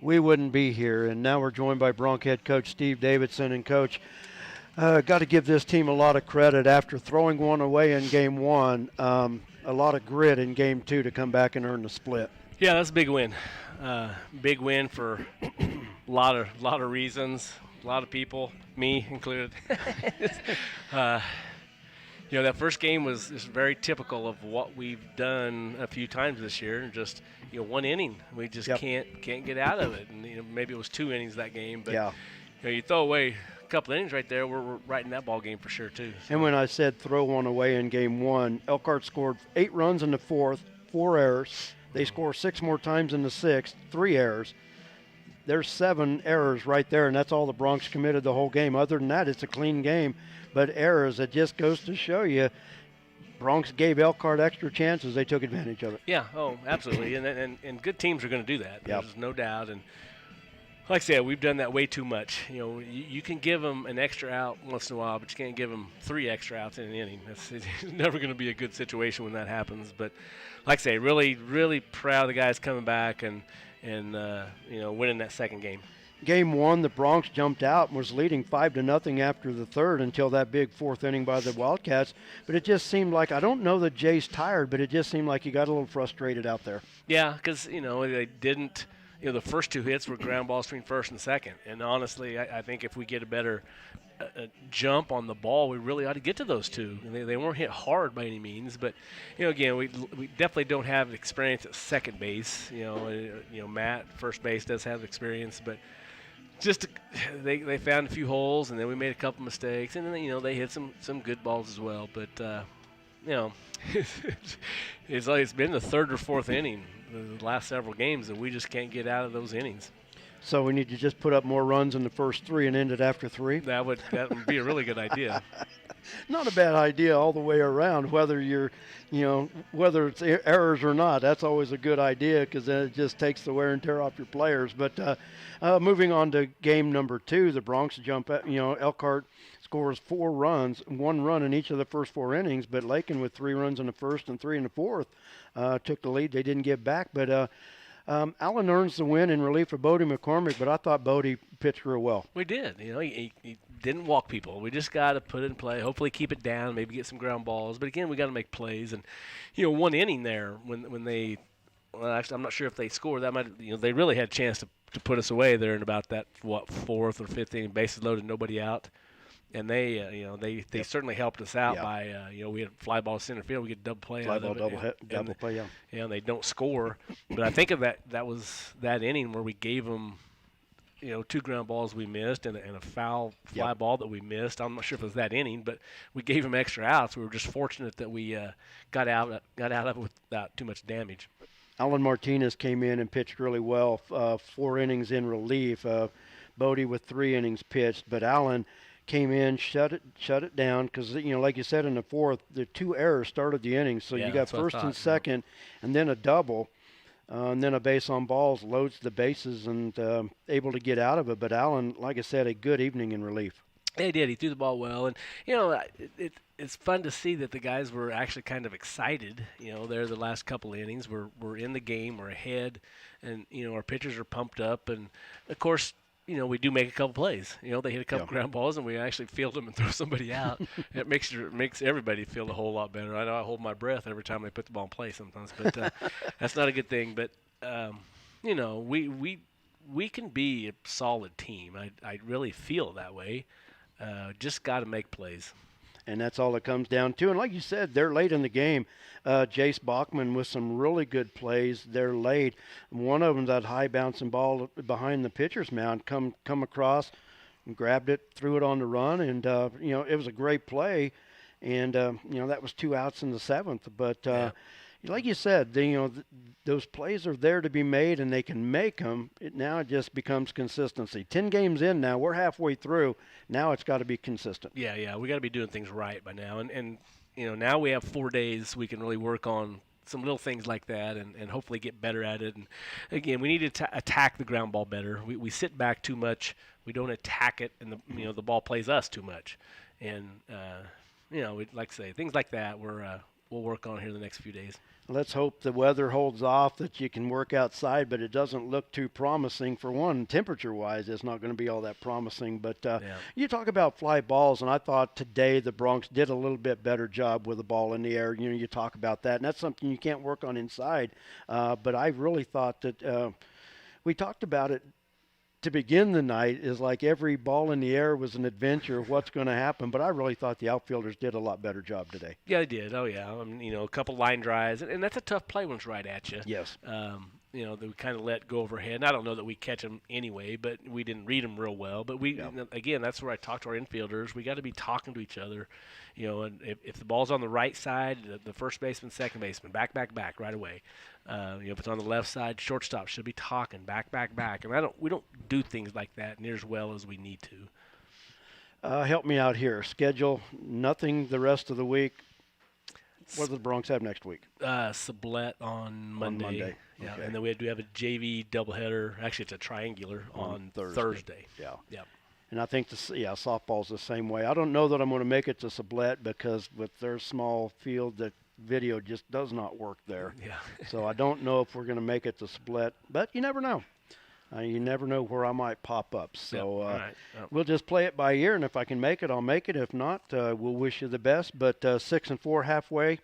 we wouldn't be here. And now we're joined by Bronc head coach Steve Davidson. And, Coach, got to give this team a lot of credit after throwing one away in Game 1. A lot of grit in Game 2 to come back and earn the split. Yeah, that's a big win. Big win for a lot of reasons. A lot of people, me included. That first game was very typical of what we've done a few times this year. Just one inning, we just can't get out of it. And maybe it was 2 innings that game, but you throw away a couple of innings right there, we're right in that ball game for sure too. So. And when I said throw one away in Game 1, Elkhart scored 8 runs in the 4th, 4 errors. They score 6 more times in the 6th, 3 errors. There's 7 errors right there, and that's all the Bronx committed the whole game. Other than that, it's a clean game. But errors, it just goes to show you, Bronx gave Elkhart extra chances. They took advantage of it. Yeah, absolutely. and good teams are going to do that. There's no doubt. And like I said, we've done that way too much. You can give them an extra out once in a while, but you can't give them 3 extra outs in an inning. It's never going to be a good situation when that happens. But like I say, really, really proud of the guys coming back and winning that second game. Game 1, the Bronx jumped out and was leading 5-0 after the 3rd until that big 4th inning by the Wildcats. But it just seemed like, I don't know that Jay's tired, but it just seemed like he got a little frustrated out there. Yeah, because, they didn't, the first 2 hits were ground balls between first and second. And honestly, I think if we get a better jump on the ball, we really ought to get to those 2. They weren't hit hard by any means, but again, we definitely don't have experience at second base. Matt first base does have experience, but just they found a few holes, and then we made a couple mistakes, and then they hit some good balls as well. But it's been the 3rd or 4th inning the last several games, and we just can't get out of those innings. So we need to just put up more runs in the first 3 and end it after 3? That would be a really good idea. Not a bad idea all the way around, whether whether it's errors or not. That's always a good idea, because then it just takes the wear and tear off your players. But moving on to game number 2, the Bronx jump, Elkhart scores 4 runs, 1 run in each of the first 4 innings, but Lakin with 3 runs in the first and 3 in the 4th took the lead. They didn't get back, but Allen earns the win in relief of Bodie McCormick, but I thought Bodie pitched real well. We did. He didn't walk people. We just got to put it in play, hopefully keep it down, maybe get some ground balls. But, again, we got to make plays. And, 1 inning there when they actually, I'm not sure if they scored. That might they really had a chance to put us away there in about that, 4th or 5th inning, bases loaded, nobody out. And they certainly helped us out by we had fly ball center field, we get double play out of it. Double play, and they don't score. But I think of that was that inning where we gave them 2 ground balls we missed and a foul fly Yep. ball that we missed. I'm not sure if it was that inning, but we gave them extra outs. We were just fortunate that we got out of it without too much damage. Alan Martinez came in and pitched really well, 4 innings in relief. Bodie with 3 innings pitched, but Alan came in, shut it down because, like you said in the fourth, the 2 errors started the inning. So Yeah, you got that's what I first and thought, second, and then a double, and then a base on balls, loads the bases, and able to get out of it. But Alan, like I said, a good evening in relief. He did. He threw the ball well, and it's fun to see that the guys were actually kind of excited. There the last couple of innings, we're in the game, we're ahead, and our pitchers are pumped up, and of course, we do make a couple plays. They hit a couple ground balls, and we actually field them and throw somebody out. It makes everybody feel a whole lot better. I know I hold my breath every time they put the ball in play sometimes, but that's not a good thing. But we can be a solid team. I really feel that way. Just got to make plays. And that's all it comes down to. And like you said, they're late in the game. Jace Bachman with some really good plays. They're late. One of them, that high bouncing ball behind the pitcher's mound, come across, and grabbed it, threw it on the run, and it was a great play. And that was 2 outs in the 7th. But like you said, those plays are there to be made, and they can make them. Now it just becomes consistency. 10 games in now, we're halfway through. Now it's got to be consistent. Yeah, we got to be doing things right by now. And now we have 4 days we can really work on some little things like that and hopefully get better at it. And again, we need to attack the ground ball better. We sit back too much. We don't attack it, and the ball plays us too much. And we'd like to say things like that we'll work on here in the next few days. Let's hope the weather holds off, that you can work outside, but it doesn't look too promising. For one, temperature-wise, it's not going to be all that promising. But you talk about fly balls, and I thought today the Bronx did a little bit better job with the ball in the air. You talk about that, and that's something you can't work on inside. But I really thought that we talked about it to begin the night, is like every ball in the air was an adventure of what's going to happen. But I really thought the outfielders did a lot better job today. Yeah, they did. Oh, yeah. A couple line drives. And that's a tough play when it's right at you. Yes. That we kind of let go overhead. And I don't know that we catch them anyway, but we didn't read them real well. But again, that's where I talk to our infielders. We got to be talking to each other. And if the ball's on the right side, the first baseman, second baseman, back right away. If it's on the left side, shortstop should be talking back. And we don't do things like that near as well as we need to. Help me out here. Schedule, nothing the rest of the week. What do the Bronx have next week? Sublette on Monday. Yeah, Okay. and then we do have a JV doubleheader. Actually, it's a triangular on Thursday. Yeah. And I think softball's the same way. I don't know that I'm going to make it to Sublette because with their small field, the video just does not work there. Yeah. So I don't know if we're going to make it to Sublette, but you never know. You never know where I might pop up. So we'll just play it by ear, and if I can make it, I'll make it. If not, we'll wish you the best. But 6-4 halfway.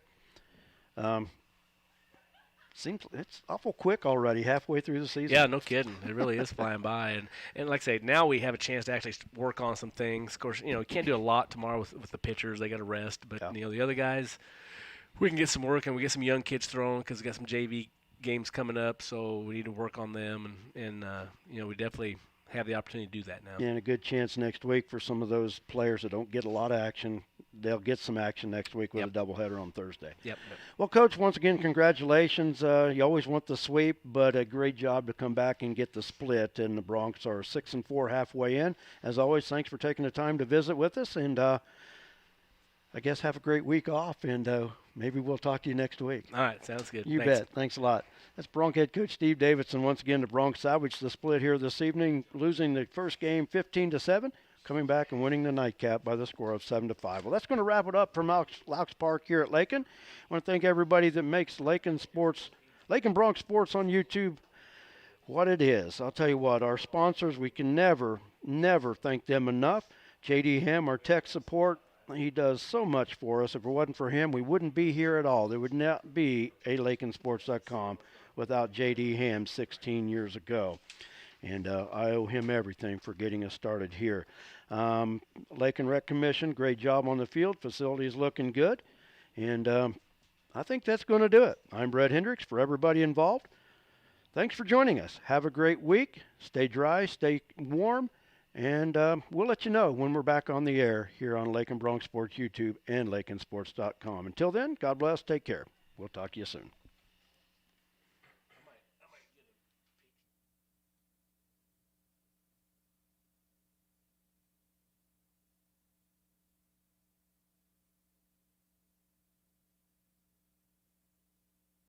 Seems it's awful quick already, halfway through the season. Yeah, no kidding. It really is flying by. And like I say, now we have a chance to actually work on some things. Of course, we can't do a lot tomorrow with the pitchers. They got to rest. But, the other guys, we can get some work, and we get some young kids thrown because we got some JV games coming up. So we need to work on them. And we definitely have the opportunity to do that now. Yeah, and a good chance next week for some of those players that don't get a lot of action. They'll get some action next week with a doubleheader on Thursday. Yep. Well, Coach, once again, congratulations. You always want the sweep, but a great job to come back and get the split. And the Bronx are 6-4 halfway in. As always, thanks for taking the time to visit with us. And I guess have a great week off, and maybe we'll talk to you next week. All right, sounds good. You bet. Thanks a lot. That's Bronx head coach Steve Davidson. Once again, the Bronx salvaged the split here this evening, losing the first game 15-7. Coming back and winning the nightcap by the score of 7-5. Well, that's going to wrap it up from Laux Park here at Lakin. I want to thank everybody that makes Lakin Bronx Sports on YouTube what it is. I'll tell you what, our sponsors, we can never thank them enough. J.D. Ham, our tech support, he does so much for us. If it wasn't for him, we wouldn't be here at all. There would not be a LakinSports.com without J.D. Ham 16 years ago. And I owe him everything for getting us started here. Lakin Rec Commission, great job on the field. Facilities looking good. And I think that's going to do it. I'm Brett Hendricks. For everybody involved, Thanks for joining us. Have a great week. Stay dry, stay warm, and we'll let you know when we're back on the air here on Lakin Bronx Sports YouTube and LakinSports.com. Until then, God bless. Take care. We'll talk to you soon.